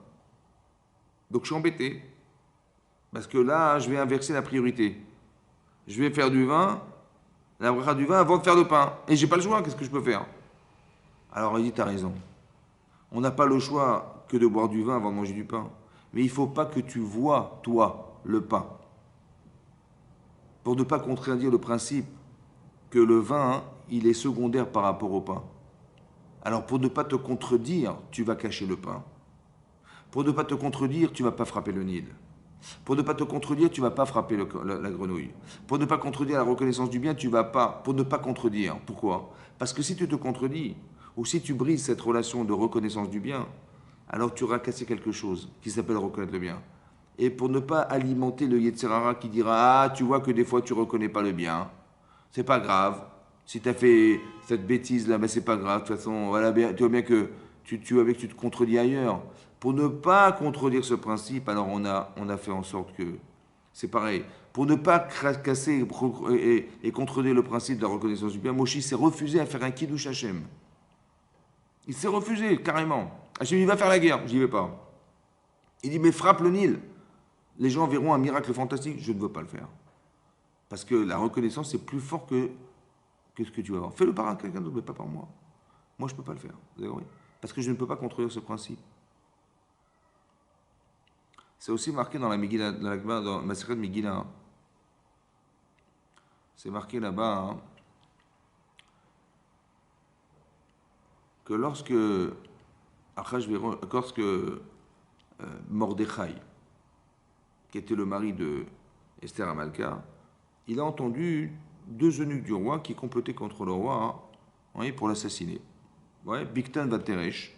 Donc je suis embêté. Parce que là, je vais inverser la priorité. Je vais faire du vin, la bracha du vin avant de faire le pain. Et j'ai pas le choix, qu'est-ce que je peux faire? Alors il dit, t'as raison. On n'a pas le choix que de boire du vin avant de manger du pain. Mais il ne faut pas que tu vois, toi, le pain. Pour ne pas contredire le principe que le vin, il est secondaire par rapport au pain. Alors pour ne pas te contredire, tu vas cacher le pain. Pour ne pas te contredire, tu ne vas pas frapper le nid. Pour ne pas te contredire, tu ne vas pas frapper la grenouille. Pour ne pas contredire la reconnaissance du bien, tu vas pas. Pour ne pas contredire. Pourquoi? Parce que si tu te contredis, ou si tu brises cette relation de reconnaissance du bien, alors tu auras cassé quelque chose qui s'appelle reconnaître le bien. Et pour ne pas alimenter le Yetzirara qui dira: ah, tu vois que des fois tu ne reconnais pas le bien, c'est pas grave. Si tu as fait cette bêtise là, ben c'est pas grave. De toute façon, voilà, tu vois bien que tu te contredis ailleurs. Pour ne pas contredire ce principe, alors on a fait en sorte que c'est pareil. Pour ne pas casser et contredire le principe de la reconnaissance du bien, Moshe s'est refusé à faire un kiddush Hashem. Il s'est refusé, carrément. Hachem, il va faire la guerre. J'y vais pas. Il dit, mais frappe le Nil. Les gens verront un miracle fantastique. Je ne veux pas le faire. Parce que la reconnaissance, c'est plus fort que ce que tu vas avoir. Fais-le par quelqu'un d'autre, mais pas par moi. Moi, je ne peux pas le faire. Vous avez compris? Parce que je ne peux pas contredire ce principe. C'est aussi marqué dans la Megillah, dans Masechet Megillah. C'est marqué là-bas que lorsque Mordechai, qui était le mari de Esther Amalka, il a entendu deux eunuques du roi qui complotaient contre le roi pour l'assassiner. Ouais, Bigtan Vateresh,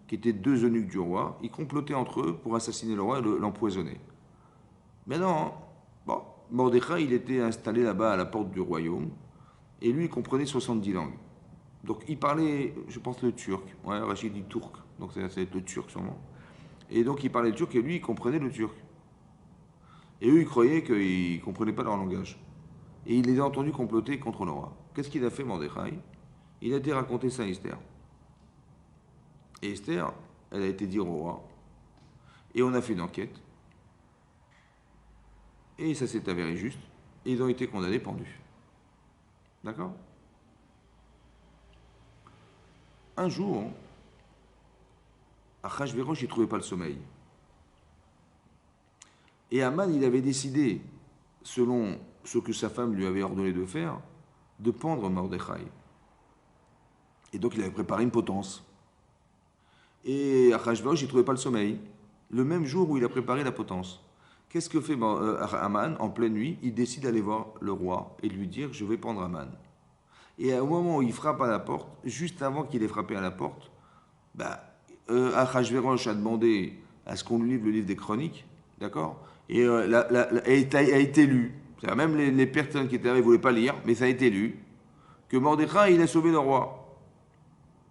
qui étaient deux eunuques du roi, ils complotaient entre eux pour assassiner le roi et l'empoisonner. Maintenant, bon, Mordechai, il était installé là-bas à la porte du royaume, et lui, il comprenait 70 langues. Donc, il parlait, je pense, le turc. Ouais, Rachid dit turc, donc ça va être le turc sûrement. Et donc, il parlait le turc, et lui, il comprenait le turc. Et eux, ils croyaient qu'ils ne comprenaient pas leur langage. Et il les a entendus comploter contre le roi. Qu'est-ce qu'il a fait, Mordechai? Il a été raconter ça à Esther. Et Esther, elle a été dire au roi. Et on a fait une enquête. Et ça s'est avéré juste. Et ils ont été condamnés, pendus. D'accord? Un jour, Achashverosh, il ne trouvait pas le sommeil. Et Aman, il avait décidé, selon ce que sa femme lui avait ordonné de faire, de pendre Mordechai. Et donc, il avait préparé une potence. Et Achashverosh, il ne trouvait pas le sommeil. Le même jour où il a préparé la potence. Qu'est-ce que fait Aman en pleine nuit? Il décide d'aller voir le roi et de lui dire: je vais pendre Aman. Et au moment où il frappe à la porte, juste avant qu'il ait frappé à la porte, Achashverosh a demandé à ce qu'on lui livre le livre des chroniques, d'accord? Et a été lu. C'est-à-dire même les personnes qui étaient là, ils ne voulaient pas lire, mais ça a été lu, que Mordechai, il a sauvé le roi.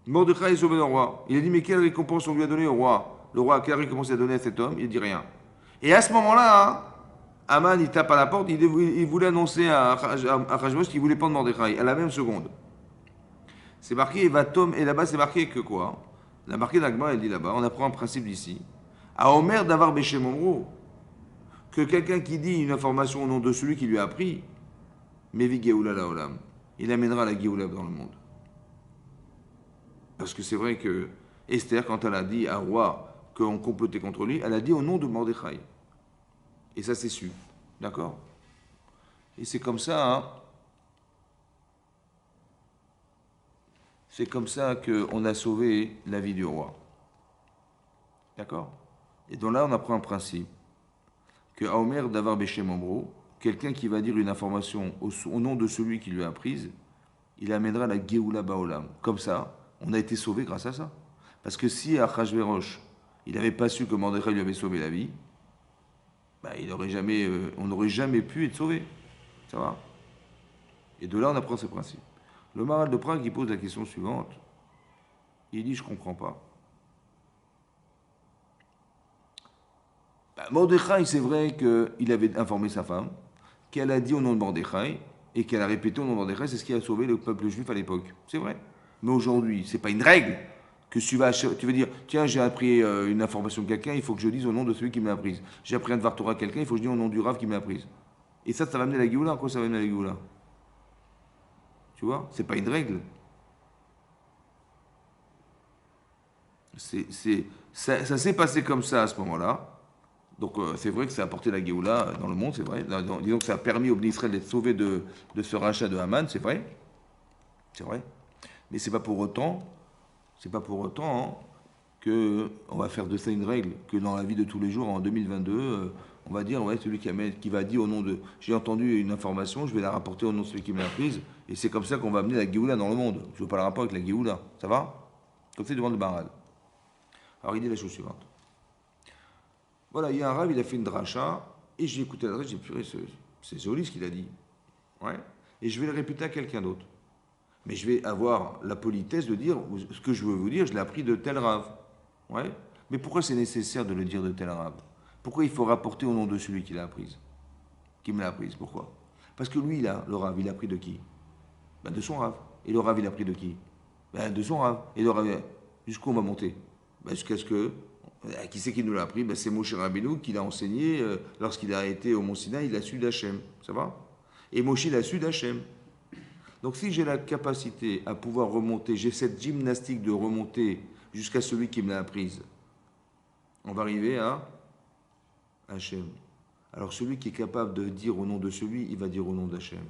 Mordechai a sauvé le roi. Il a dit: mais quelle récompense on lui a donnée au roi? Le roi, quelle récompense il a donnée à cet homme? Il dit rien. Et à ce moment-là, Aman, il tape à la porte, il voulait annoncer à Achashverosh qu'il voulait pendre Mordechai, à la même seconde. C'est marqué, et là-bas c'est marqué que quoi? La marqué d'Agma, elle dit là-bas, on apprend un principe d'ici. À Omer d'avoir Béché Momro, que quelqu'un qui dit une information au nom de celui qui lui a appris, Mevi Geoula la Olam, il amènera la Geoula dans le monde. Parce que c'est vrai que Esther, quand elle a dit à roi, qu'on complotait contre lui, elle a dit au nom de Mordechai. Et ça, c'est su. D'accord? Et c'est comme ça, hein, c'est comme ça qu'on a sauvé la vie du roi. D'accord? Et donc là, on apprend un principe. Que Aomer Davar Beshem Omro, quelqu'un qui va dire une information au nom de celui qui lui a apprise, il amènera la Géoula Baolam. Comme ça, on a été sauvé grâce à ça. Parce que si Achashverosh, il n'avait pas su que Mordechai lui avait sauvé la vie, bah, on n'aurait jamais pu être sauvé. Ça va? Et de là, on apprend ces principes. Le Maral de Prague, il pose la question suivante. Il dit, je ne comprends pas. Bah, Mordechai, c'est vrai qu'il avait informé sa femme, qu'elle a dit au nom de Mordechai, et qu'elle a répété au nom de Mordechai, c'est ce qui a sauvé le peuple juif à l'époque. C'est vrai. Mais aujourd'hui, ce n'est pas une règle que tu veux dire, tiens, j'ai appris une information de quelqu'un, il faut que je dise au nom de celui qui me l'a apprise. J'ai appris un Dvar Torah à quelqu'un, il faut que je dise au nom du Rav qui me l'a apprise. Et ça va amener la Géoula. En quoi ça va amener la Géoula? Tu vois? C'est pas une règle. Ça s'est passé comme ça à ce moment-là. Donc c'est vrai que ça a apporté la Géoula dans le monde, c'est vrai. Disons que ça a permis au Bnei Israël d'être sauvé de ce rachat de Haman, c'est vrai. C'est vrai. Mais c'est pas pour autant hein, que on va faire de ça une règle, que dans la vie de tous les jours, en 2022, on va dire, ouais, celui qui va dire au nom de... J'ai entendu une information, je vais la rapporter au nom de celui qui me l'a prise, et c'est comme ça qu'on va amener la Géoula dans le monde. Je veux pas le rapport avec la Géoula. Ça va? Comme c'est devant le Baral. Alors il dit la chose suivante. Voilà, il y a un rave, il a fait une dracha, et j'ai écouté la dracha, j'ai dit, purée, c'est joli ce qu'il a dit. Ouais. Et je vais le répéter à quelqu'un d'autre. Mais je vais avoir la politesse de dire, ce que je veux vous dire, je l'ai appris de tel rave. Ouais. Mais pourquoi c'est nécessaire de le dire de tel rave? Pourquoi il faut rapporter au nom de celui qui l'a apprise? Qui me l'a apprise? Pourquoi? Parce que lui, là, le rave, il a appris de qui? Ben, de son rave. Et le rave, il a appris de qui? Ben, de son rave. Et le rave, jusqu'où on va monter? Ben, jusqu'à ce que... Qui c'est qui nous l'a appris? Ben, c'est Moshe Rabbeinu qui l'a enseigné lorsqu'il a été au Mont Sinaï, il a su d'Hachem. Ça va? Et Moshe, il a su d'Hachem. Donc si j'ai la capacité à pouvoir remonter, j'ai cette gymnastique de remonter jusqu'à celui qui me l'a apprise, on va arriver à Hachem. Alors celui qui est capable de dire au nom de celui, il va dire au nom d'Hachem.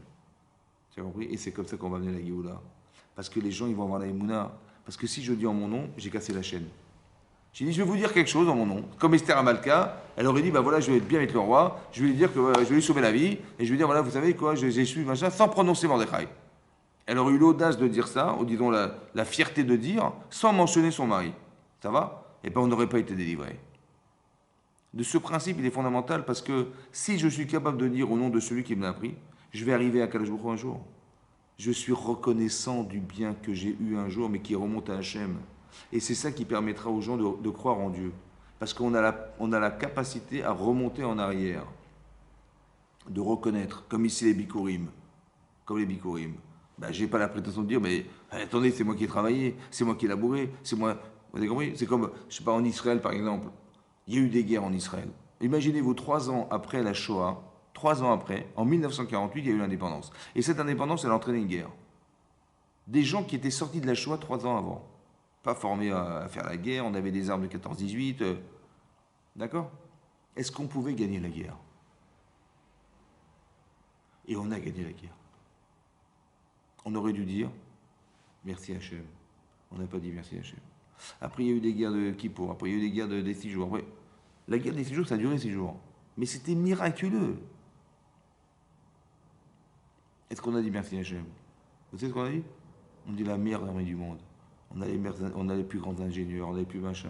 Tu as compris? Et c'est comme ça qu'on va amener la Géoula. Parce que les gens, ils vont avoir la Emouna. Parce que si je dis en mon nom, j'ai cassé la chaîne. J'ai dit, je vais vous dire quelque chose en mon nom. Comme Esther Amalka, elle aurait dit, bah voilà, je vais être bien avec le roi, je vais lui dire que je vais lui sauver la vie, et je vais lui dire, voilà, vous savez quoi, j'ai su, machin, sans prononcer Mordechai. Elle aurait eu l'audace de dire ça, ou disons la fierté de dire, sans mentionner son mari. Ça va? Et bien on n'aurait pas été délivré. De ce principe, il est fondamental parce que si je suis capable de dire au nom de celui qui me l'a appris, je vais arriver à Kadosh Baruch Hu un jour. Je suis reconnaissant du bien que j'ai eu un jour, mais qui remonte à Hachem. Et c'est ça qui permettra aux gens de croire en Dieu. Parce qu'on a la capacité à remonter en arrière, de reconnaître, comme ici les Bikurim. Comme les Bikurim. Ben, je n'ai pas la prétention de dire, mais attendez, c'est moi qui ai travaillé, c'est moi qui ai labouré, c'est moi. Vous avez compris? C'est comme, je ne sais pas, en Israël par exemple. Il y a eu des guerres en Israël. Imaginez-vous, 3 ans après la Shoah, 3 ans après, en 1948, il y a eu l'indépendance. Et cette indépendance, elle a entraîné une guerre. Des gens qui étaient sortis de la Shoah 3 ans avant. Pas formés à faire la guerre, on avait des armes de 14-18. D'accord? Est-ce qu'on pouvait gagner la guerre? Et on a gagné la guerre. On aurait dû dire merci Hachem. On n'a pas dit merci Hachem. Après, il y a eu des guerres de Kippour. Après, il y a eu des guerres des 6 jours. Après, la guerre des 6 jours, ça a duré 6 jours. Mais c'était miraculeux. Est-ce qu'on a dit merci Hachem? Vous savez ce qu'on a dit? On dit la meilleure armée du monde. On a les plus grands ingénieurs, on a les plus machins.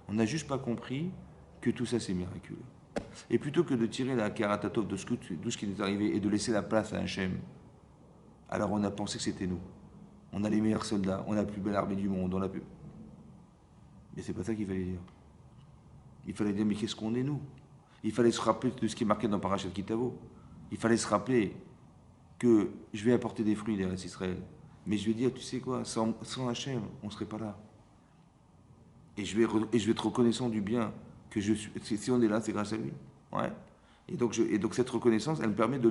On n'a juste pas compris que tout ça, c'est miraculeux. Et plutôt que de tirer la karatatov de ce qui nous est arrivé et de laisser la place à Hachem, alors on a pensé que c'était nous. On a les meilleurs soldats, on a la plus belle armée du monde, on a plus... Mais c'est pas ça qu'il fallait dire. Il fallait dire, mais qu'est-ce qu'on est nous? Il fallait se rappeler de ce qui est marqué dans Parashat Kitavo. Il fallait se rappeler que je vais apporter des fruits derrière Israël. Mais je vais dire, tu sais quoi, sans Hachem, on ne serait pas là. Et je vais être reconnaissant du bien que je suis. Si on est là, c'est grâce à lui. Ouais. Et donc cette reconnaissance, elle me permet de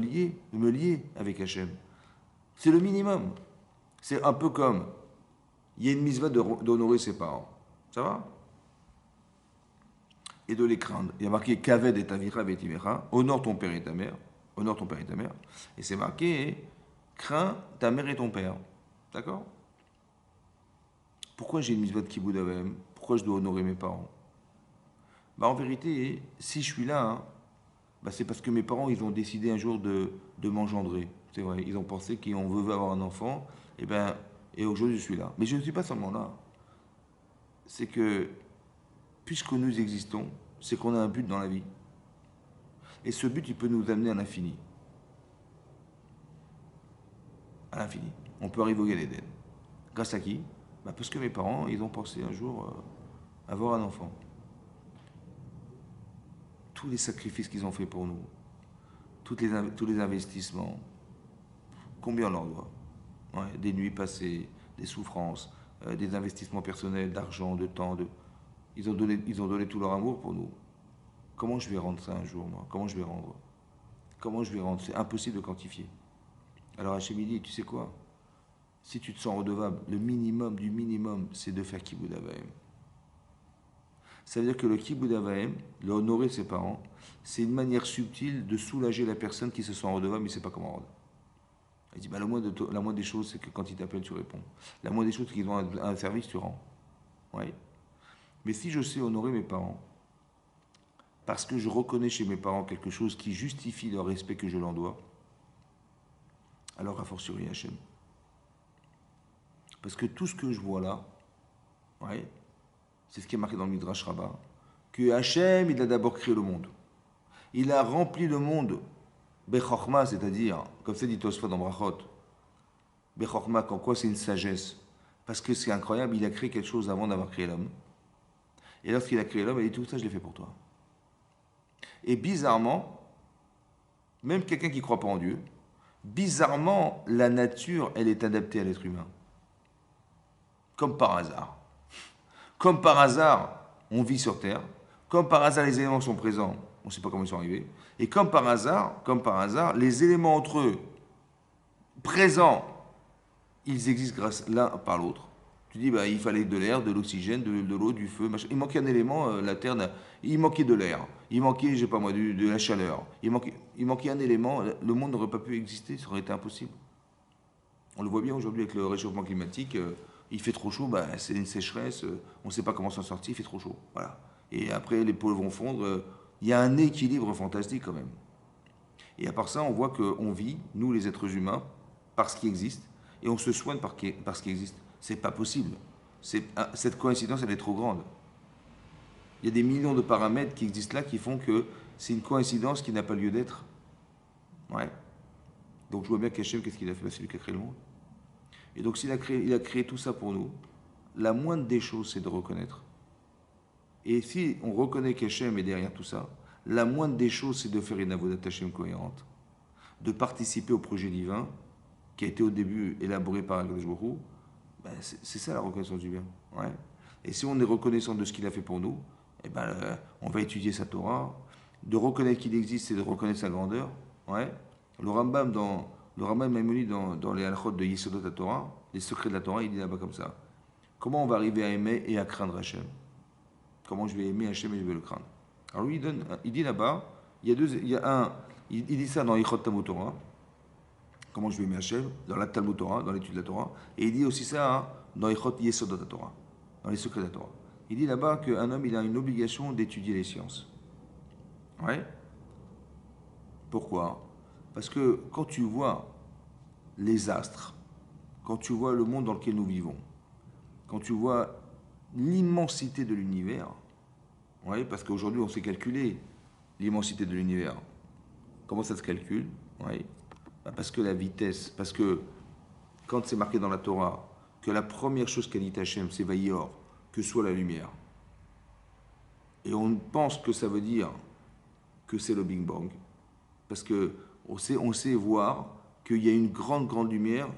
me lier avec Hachem. C'est le minimum. C'est un peu comme, il y a une mitzvah d'honorer ses parents. Ça va? et de les craindre. Il y a marqué Kaved et Avira Vetimecha, honore ton père et ta mère, honore ton père et ta mère. Et c'est marqué crains ta mère et ton père. D'accord? Pourquoi j'ai une mitzvah de Kibbout Avayim? Pourquoi je dois honorer mes parents? Bah en vérité, si je suis là, hein, bah c'est parce que mes parents, ils ont décidé un jour de m'engendrer. C'est vrai, ils ont pensé qu'on veut avoir un enfant, et aujourd'hui je suis là. Mais je ne suis pas seulement là. C'est que, puisque nous existons, c'est qu'on a un but dans la vie. Et ce but, il peut nous amener à l'infini. À l'infini. On peut arriver au Gan Eden. Grâce à qui? Bah parce que mes parents, ils ont pensé un jour avoir un enfant. Tous les sacrifices qu'ils ont fait pour nous, tous les investissements, combien on leur doit? Ouais, des nuits passées, des souffrances, des investissements personnels, d'argent, de temps. Ils ont donné tout leur amour pour nous. Comment je vais rendre ça un jour, moi? Comment je vais rendre? Comment je vais rendre? C'est impossible de quantifier. Alors Hachem dit, tu sais quoi? Si tu te sens redevable, le minimum du minimum, c'est de faire Kibbout Avayim. Ça veut dire que le Kibbout Avayim, le honorer ses parents, c'est une manière subtile de soulager la personne qui se sent redevable, mais ne sait pas comment rendre. Il dit, bah, la moindre des choses, c'est que quand ils t'appellent, tu réponds. La moindre des choses, c'est qu'ils ont un service, tu rends. Ouais. Mais si je sais honorer mes parents, parce que je reconnais chez mes parents quelque chose qui justifie le respect que je leur dois, alors a fortiori Hachem. Parce que tout ce que je vois là, ouais, c'est ce qui est marqué dans le Midrash Rabbah, que Hachem, il a d'abord créé le monde. Il a rempli le monde, Bechorma, c'est-à-dire, comme c'est dit Tosfot dans Brachot, Bechorma, qu'en quoi c'est une sagesse? Parce que c'est incroyable, il a créé quelque chose avant d'avoir créé l'homme. Et lorsqu'il a créé l'homme, il dit tout ça, je l'ai fait pour toi. Et bizarrement, même quelqu'un qui ne croit pas en Dieu, bizarrement, la nature, elle est adaptée à l'être humain. Comme par hasard. Comme par hasard, on vit sur Terre. Comme par hasard, les éléments sont présents. On ne sait pas comment ils sont arrivés. Et comme par hasard, les éléments entre eux, présents, ils existent grâce l'un par l'autre. Tu dis, bah, il fallait de l'air, de l'oxygène, de l'eau, du feu, machin. Il manquait un élément, la Terre, il manquait de l'air, il manquait, je sais pas moi, de la chaleur, il manquait un élément, le monde n'aurait pas pu exister, ça aurait été impossible. On le voit bien aujourd'hui avec le réchauffement climatique, il fait trop chaud, bah, c'est une sécheresse, on ne sait pas comment s'en sortir, il fait trop chaud. Voilà. Et après, les pôles vont fondre, il y a un équilibre fantastique quand même. Et à part ça, on voit qu'on vit, nous les êtres humains, par ce qui existe, et on se soigne par ce qui existe. C'est pas possible. Cette coïncidence, elle est trop grande. Il y a des millions de paramètres qui existent là qui font que c'est une coïncidence qui n'a pas lieu d'être. Ouais. Donc je vois bien qu'Hachem, qu'est-ce qu'il a fait? Bah, c'est lui qui a créé le monde. Et donc s'il a créé tout ça pour nous, la moindre des choses, c'est de reconnaître. Et si on reconnaît qu'Hachem est derrière tout ça, la moindre des choses, c'est de faire une avodat Hachem cohérente, de participer au projet divin qui a été au début élaboré par Akadosh Baruch Hu. Ben, c'est ça la reconnaissance du bien. Ouais. Et si on est reconnaissant de ce qu'il a fait pour nous, eh ben, on va étudier sa Torah. De reconnaître qu'il existe, c'est de reconnaître sa grandeur. Ouais. Le Rambam Maimonides dans les halachot de Yesodot la Torah, les secrets de la Torah, il dit là-bas comme ça. Comment on va arriver à aimer et à craindre Hachem? Comment je vais aimer Hachem et je vais le craindre? Alors lui, il dit là-bas, il dit ça dans Yichot Talmud Torah. Comment je vais aimer Hachem? Dans la Talmud Torah, dans l'étude de la Torah. Et il dit aussi ça hein, dans Yichot Yesodot la Torah, dans les secrets de la Torah. Il dit là-bas qu'un homme, il a une obligation d'étudier les sciences. Ouais. Pourquoi? Parce que quand tu vois les astres, quand tu vois le monde dans lequel nous vivons, quand tu vois l'immensité de l'univers, ouais, parce qu'aujourd'hui on sait calculer l'immensité de l'univers. Comment ça se calcule? Ouais. Parce que la vitesse, parce que quand c'est marqué dans la Torah que la première chose qu'a dit Hachem, c'est Vayor, que soit la lumière. Et on pense que ça veut dire que c'est le Big Bang, parce que on sait voir qu'il y a une grande lumière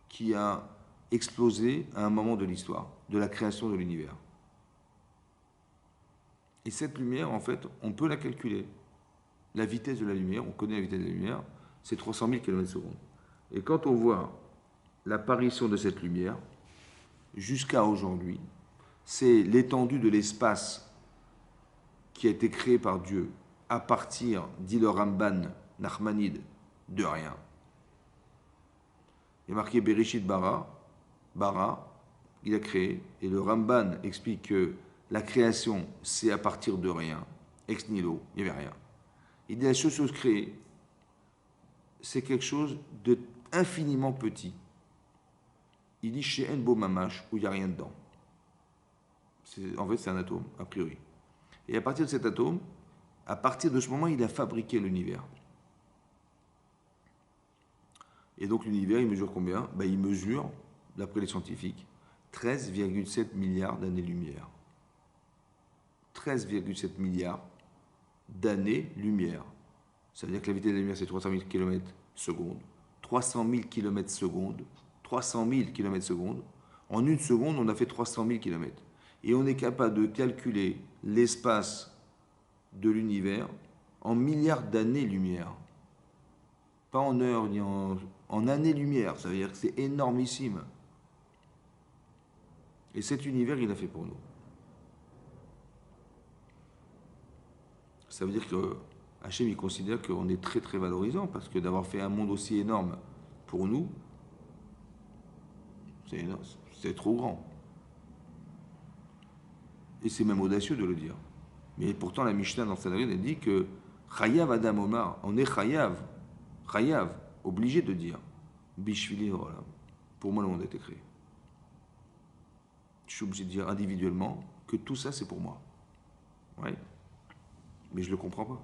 qui a explosé à un moment de l'histoire, de la création de l'univers. Et cette lumière, en fait, on peut la calculer. La vitesse de la lumière, on connaît la vitesse de la lumière, c'est 300 000 km/s. Et quand on voit l'apparition de cette lumière, jusqu'à aujourd'hui, c'est l'étendue de l'espace qui a été créé par Dieu à partir, dit le Ramban Nachmanide, de rien. Il est marqué Bereshit bara, il a créé, et le Ramban explique que la création, c'est à partir de rien, ex nihilo, il n'y avait rien. Il dit la chose créée, c'est quelque chose de infiniment petit. Il dit chez Enbo Mamash, où il n'y a rien dedans. En fait, c'est un atome, a priori. Et à partir de cet atome, à partir de ce moment, il a fabriqué l'univers. Et donc l'univers, il mesure combien? Il mesure, d'après les scientifiques, 13,7 milliards d'années-lumière. 13,7 milliards d'années-lumière. Ça veut dire que la vitesse de la lumière, c'est 300 000 km seconde. 300 000 km seconde. 300 000 km seconde. En une seconde, on a fait 300 000 km. Et on est capable de calculer l'espace de l'univers en milliards d'années-lumière. Pas en heures, ni en années-lumière. Ça veut dire que c'est énormissime. Et cet univers, il l'a fait pour nous. Ça veut dire que Hachem, il considère qu'on est très très valorisant parce que d'avoir fait un monde aussi énorme pour nous, c'est trop grand. Et c'est même audacieux de le dire. Mais pourtant, la Mishnah dans Sanhedrin, elle dit que Chayav Adam Omar, on est Chayav, obligé de dire Bishvili Olam. Pour moi, le monde a été créé. Je suis obligé de dire individuellement que tout ça, c'est pour moi. Ouais. Mais je ne le comprends pas.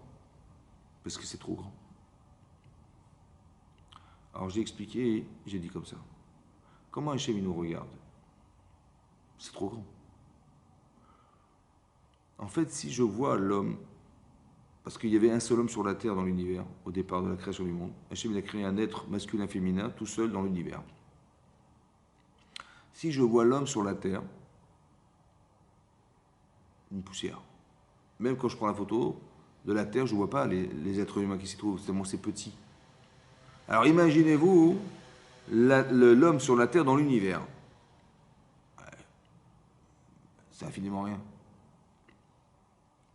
Parce que c'est trop grand. Alors j'ai expliqué, j'ai dit comme ça. Comment Hachem il nous regarde? C'est trop grand. En fait, si je vois l'homme, parce qu'il y avait un seul homme sur la terre dans l'univers, au départ de la création du monde, Hachem il a créé un être masculin-féminin tout seul dans l'univers. Si je vois l'homme sur la terre, une poussière. Même quand je prends la photo de la terre, je ne vois pas les êtres humains qui s'y trouvent, tellement c'est petit. Alors imaginez-vous l'homme sur la terre dans l'univers. C'est infiniment rien.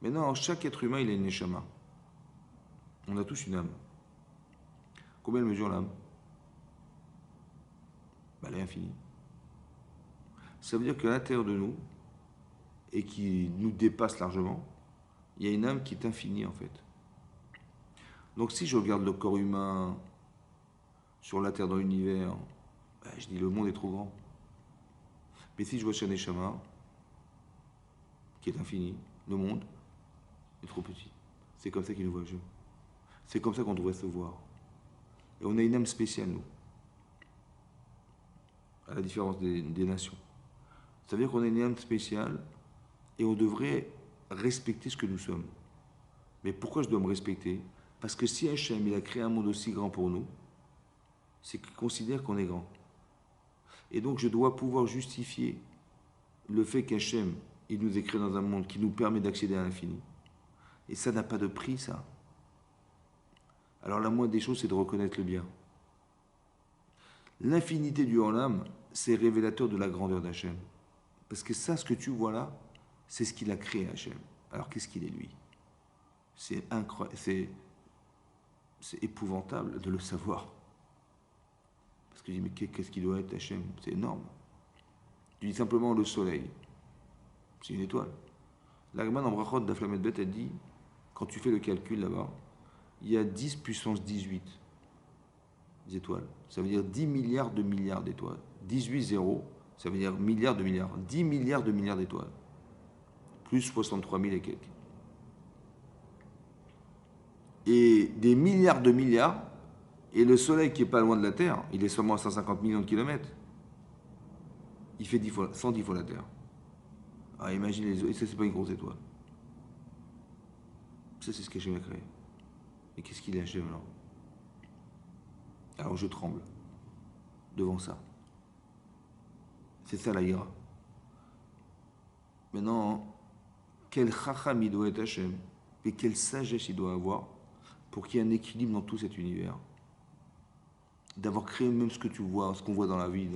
Mais non, chaque être humain, il a une neshama. On a tous une âme. Combien elle mesure l'âme? Elle est infinie. Ça veut dire qu'à l'intérieur de nous, et qui nous dépasse largement, il y a une âme qui est infinie en fait. Donc si je regarde le corps humain sur la terre dans l'univers, je dis le monde est trop grand. Mais si je vois Shaneshama, qui est infini, le monde est trop petit. C'est comme ça qu'il nous voit Dieu. C'est comme ça qu'on devrait se voir. Et on a une âme spéciale, nous. À la différence des nations. Ça veut dire qu'on a une âme spéciale et on devrait respecter ce que nous sommes. Mais pourquoi je dois me respecter? Parce que si Hachem il a créé un monde aussi grand pour nous, c'est qu'il considère qu'on est grand. Et donc je dois pouvoir justifier le fait qu'Hachem il nous ait créé dans un monde qui nous permet d'accéder à l'infini. Et ça n'a pas de prix, ça. Alors la moindre des choses, c'est de reconnaître le bien. L'infinité du Olam, c'est révélateur de la grandeur d'Hachem. Parce que ça, ce que tu vois là, c'est ce qu'il a créé, Hachem. Alors qu'est-ce qu'il est, lui? C'est incroyable, c'est épouvantable de le savoir. Parce que je dis, mais qu'est-ce qu'il doit être, Hachem? C'est énorme. Tu dis simplement le soleil. C'est une étoile. L'Agman en Brachot d'Aflamet Bet, elle dit, quand tu fais le calcul là-bas, il y a 10 puissance 18 étoiles. Ça veut dire 10 milliards de milliards d'étoiles. 18 zéros, ça veut dire milliards de milliards. 10 milliards de milliards d'étoiles. Plus 63 000 et quelques. Et des milliards de milliards, et le soleil qui est pas loin de la Terre, il est seulement à 150 millions de kilomètres. Il fait 110 fois la Terre. Ah, imaginez, et ça c'est pas une grosse étoile. Ça c'est ce qu'Hachem a créé. Et qu'est-ce qu'il est Hachem alors? Alors je tremble devant ça. C'est ça la ira. Maintenant, quel chacham il doit être Hachem et quelle sagesse il doit avoir pour qu'il y ait un équilibre dans tout cet univers. D'avoir créé même ce que tu vois, ce qu'on voit dans la vie,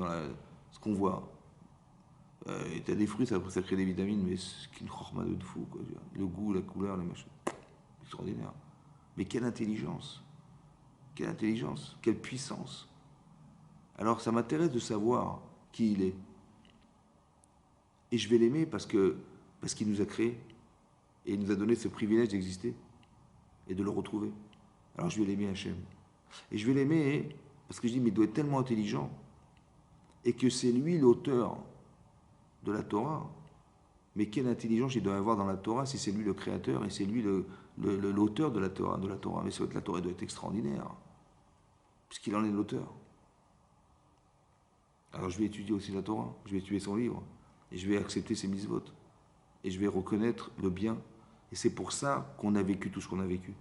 ce qu'on voit. Et t'as des fruits, ça crée des vitamines, mais c'est qu'une chorma de fou, quoi. Le goût, la couleur, les machins. Extraordinaire. Mais quelle intelligence! Quelle intelligence! Quelle puissance! Alors ça m'intéresse de savoir qui il est. Et je vais l'aimer parce qu'il nous a créés et il nous a donné ce privilège d'exister et de le retrouver. Alors je vais l'aimer Hachem. Et je vais l'aimer parce que je dis, mais il doit être tellement intelligent et que c'est lui l'auteur de la Torah. Mais quelle intelligence il doit avoir dans la Torah si c'est lui le créateur et c'est lui l'auteur de la Torah. Mais la Torah doit être extraordinaire puisqu'il en est l'auteur. Alors je vais étudier aussi la Torah, je vais étudier son livre et je vais accepter ses mitzvot et je vais reconnaître le bien. Et c'est pour ça qu'on a vécu tout ce qu'on a vécu.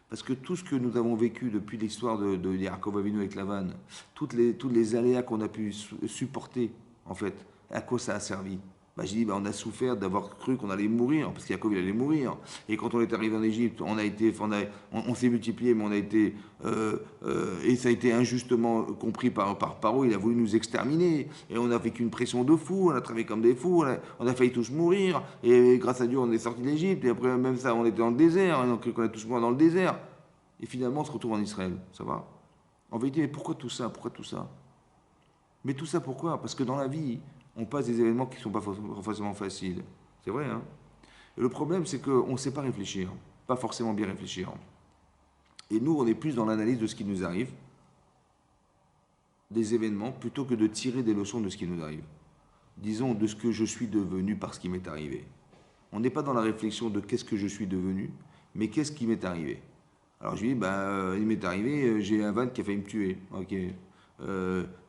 Parce que tout ce que nous avons vécu depuis l'histoire de Yaakov Avinu avec Lavan, toutes les aléas qu'on a pu supporter, en fait, à quoi ça a servi? Bah, j'ai dit, on a souffert d'avoir cru qu'on allait mourir, parce qu'Yaakov il allait mourir. Et quand on est arrivé en Égypte, on s'est multiplié, mais on a été, et ça a été injustement compris par Paro, il a voulu nous exterminer. Et on a vécu une pression de fou, on a travaillé comme des fous, on a failli tous mourir. Et grâce à Dieu, on est sorti de l'Égypte. Et après, même ça, on était dans le désert, donc on a tous mort dans le désert. Et finalement, on se retrouve en Israël, ça va? En vérité, mais pourquoi tout ça? Pourquoi tout ça? Mais tout ça, pourquoi? Parce que dans la vie, on passe des événements qui ne sont pas forcément faciles. C'est vrai, hein? Et le problème, c'est qu'on ne sait pas réfléchir, pas forcément bien réfléchir. Et nous, on est plus dans l'analyse de ce qui nous arrive, des événements, plutôt que de tirer des leçons de ce qui nous arrive. Disons, de ce que je suis devenu par ce qui m'est arrivé. On n'est pas dans la réflexion de qu'est-ce que je suis devenu, mais qu'est-ce qui m'est arrivé. Alors je lui dis, il m'est arrivé, j'ai un van qui a failli me tuer. Ok.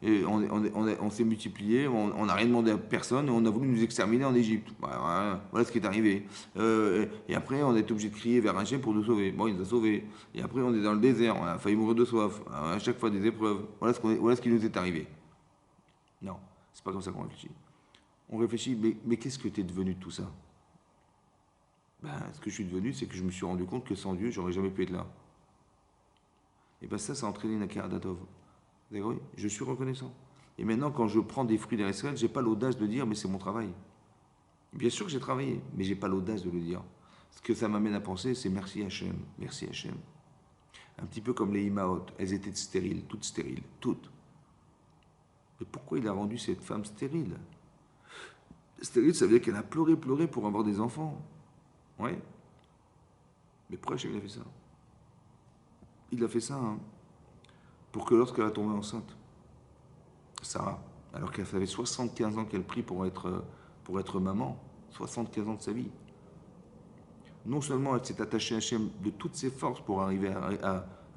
Et on s'est multiplié, on n'a rien demandé à personne, et on a voulu nous exterminer en Égypte. Voilà ce qui est arrivé. Et après, on a été obligé de crier vers Hachem pour nous sauver. Bon, il nous a sauvés. Et après, on est dans le désert, on a failli mourir de soif. À chaque fois, des épreuves. Voilà ce qui nous est arrivé. Non, c'est pas comme ça qu'on réfléchit. On réfléchit, mais qu'est-ce que tu es devenu de tout ça? Ce que je suis devenu, c'est que je me suis rendu compte que sans Dieu, j'aurais jamais pu être là. Et ça a entraîné une Akira Datov. D'accord? Je suis reconnaissant. Et maintenant, quand je prends des fruits d'Israël, je n'ai pas l'audace de dire, mais c'est mon travail. Bien sûr que j'ai travaillé, mais je n'ai pas l'audace de le dire. Ce que ça m'amène à penser, c'est merci Hachem, merci Hachem. Un petit peu comme les Imaot, elles étaient stériles, toutes. Mais pourquoi il a rendu cette femme stérile? Stérile, ça veut dire qu'elle a pleuré pour avoir des enfants. Ouais. Mais pourquoi Hachem il a fait ça? Il a fait ça, hein, pour que lorsqu'elle a tombé enceinte, Sarah, alors qu'elle avait 75 ans qu'elle prie pour être maman, 75 ans de sa vie, non seulement elle s'est attachée à Hachem de toutes ses forces pour arriver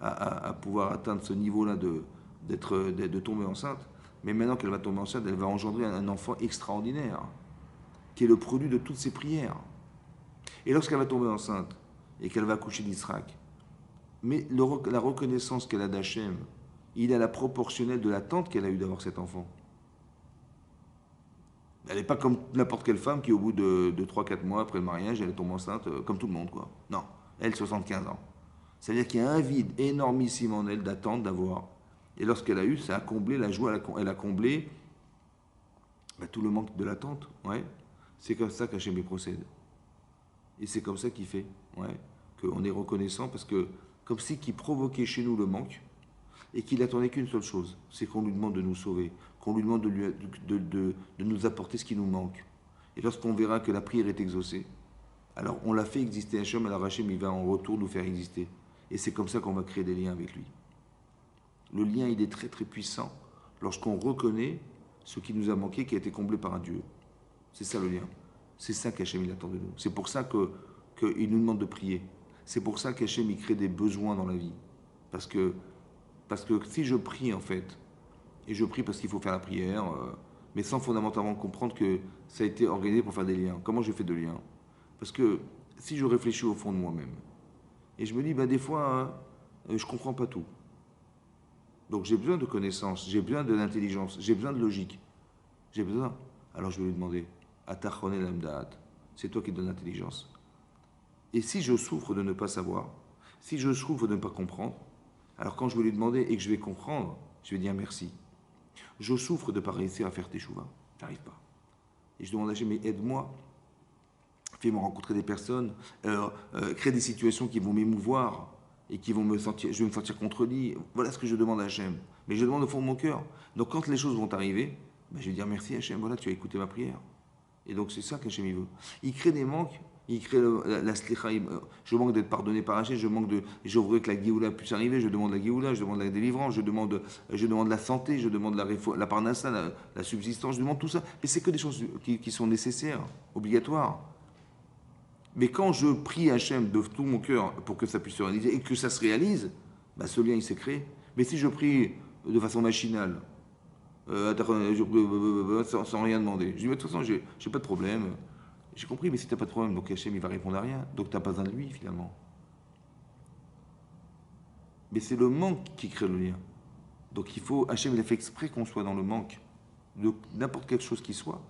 à pouvoir atteindre ce niveau-là de tomber enceinte, mais maintenant qu'elle va tomber enceinte, elle va engendrer un enfant extraordinaire, qui est le produit de toutes ses prières. Et lorsqu'elle va tomber enceinte et qu'elle va accoucher d'Israël, mais la reconnaissance qu'elle a d'Hachem, il est à la proportionnelle de l'attente qu'elle a eue d'avoir cet enfant. Elle n'est pas comme n'importe quelle femme qui, au bout de 3-4 mois après le mariage, elle tombe enceinte comme tout le monde, quoi. Non, elle, 75 ans. C'est-à-dire qu'il y a un vide énormissime en elle d'attente, d'avoir. Et lorsqu'elle a eu, ça a comblé la joie, elle a comblé tout le manque de l'attente. Ouais. C'est comme ça qu'Hachem procède. Et c'est comme ça qu'il fait. Ouais. Qu'on est reconnaissant parce que, comme si qu'il provoquait chez nous le manque, et qu'il attendait qu'une seule chose, c'est qu'on lui demande de nous sauver, qu'on lui demande de nous apporter ce qui nous manque. Et lorsqu'on verra que la prière est exaucée, alors on l'a fait exister Hachem, alors Hachem il va en retour nous faire exister. Et c'est comme ça qu'on va créer des liens avec lui. Le lien il est très très puissant lorsqu'on reconnaît ce qui nous a manqué, qui a été comblé par un Dieu. C'est ça le lien. C'est ça qu'Hachem il attend de nous. C'est pour ça qu'il nous demande de prier. C'est pour ça qu'Hachem il crée des besoins dans la vie. Parce que si je prie en fait, et je prie parce qu'il faut faire la prière, mais sans fondamentalement comprendre que ça a été organisé pour faire des liens. Comment je fais de liens? Parce que si je réfléchis au fond de moi-même, et je me dis, des fois, je ne comprends pas tout. Donc j'ai besoin de connaissances, j'ai besoin de l'intelligence, j'ai besoin de logique. J'ai besoin. Alors je vais lui demander, Atachone Lamdaat, c'est toi qui donnes l'intelligence. Et si je souffre de ne pas savoir, si je souffre de ne pas comprendre, alors quand je vais lui demander et que je vais comprendre, je vais dire merci. Je souffre de ne pas réussir à faire teshuva. J'arrive pas. Et je demande à Hachem, mais aide-moi. Fais-moi rencontrer des personnes, crée des situations qui vont m'émouvoir et qui vont me sentir, je vais me sentir contredit. Voilà ce que je demande à Hachem. Mais je demande au fond de mon cœur. Donc quand les choses vont arriver, ben, je vais dire merci Hachem, voilà, tu as écouté ma prière. Et donc c'est ça qu'Hachem il veut. Il crée des manques, il crée la slicha. Je manque d'être pardonné par Hachem, je voudrais que la Géoula puisse arriver, je demande la Géoula, je demande la délivrance, je demande la santé, je demande la parnassa, la subsistance, je demande tout ça. Mais c'est que des choses qui sont nécessaires, obligatoires. Mais quand je prie Hachem de tout mon cœur pour que ça puisse se réaliser et que ça se réalise, bah ce lien il s'est créé. Mais si je prie de façon machinale, sans rien demander, je dis de toute façon j'ai pas de problème, j'ai compris, mais si t'as pas de problème, donc Hachem il va répondre à rien, donc t'as pas besoin de lui finalement. Mais c'est le manque qui crée le lien. Donc il faut, Hachem il a fait exprès qu'on soit dans le manque de n'importe quelque chose qui soit.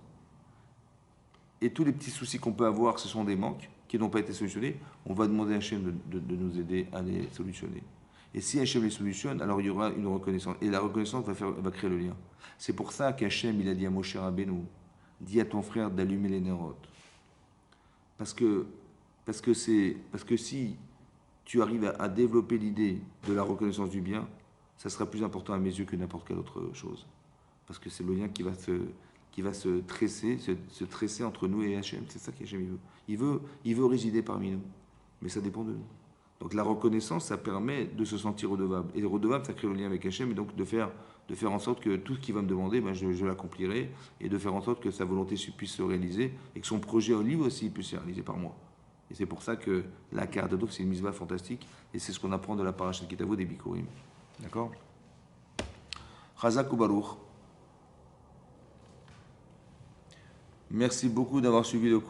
Et tous les petits soucis qu'on peut avoir, ce sont des manques qui n'ont pas été solutionnés. On va demander à Hachem de nous aider à les solutionner. Et si Hachem les solutionne, alors il y aura une reconnaissance. Et la reconnaissance va créer le lien. C'est pour ça qu'Hachem, il a dit à Moshe Rabbeinu, dis à ton frère d'allumer les nérotes. Parce que si tu arrives à développer l'idée de la reconnaissance du bien, ça sera plus important à mes yeux que n'importe quelle autre chose. Parce que c'est le lien qui va se tresser entre nous et Hachem. C'est ça qu'Hachem veut. Il veut résider parmi nous. Mais ça dépend de nous. Donc la reconnaissance, ça permet de se sentir redevable. Et le redevable, ça crée le lien avec Hachem. Et donc de faire en sorte que tout ce qu'il va me demander, ben je l'accomplirai. Et de faire en sorte que sa volonté puisse se réaliser. Et que son projet lui aussi puisse se réaliser par moi. Et c'est pour ça que la carte d'Adov, c'est une mitzvah fantastique. Et c'est ce qu'on apprend de la parashat Kitavo des Bikurim. D'accord? Chazak ou Baruch. Merci beaucoup d'avoir suivi le cours.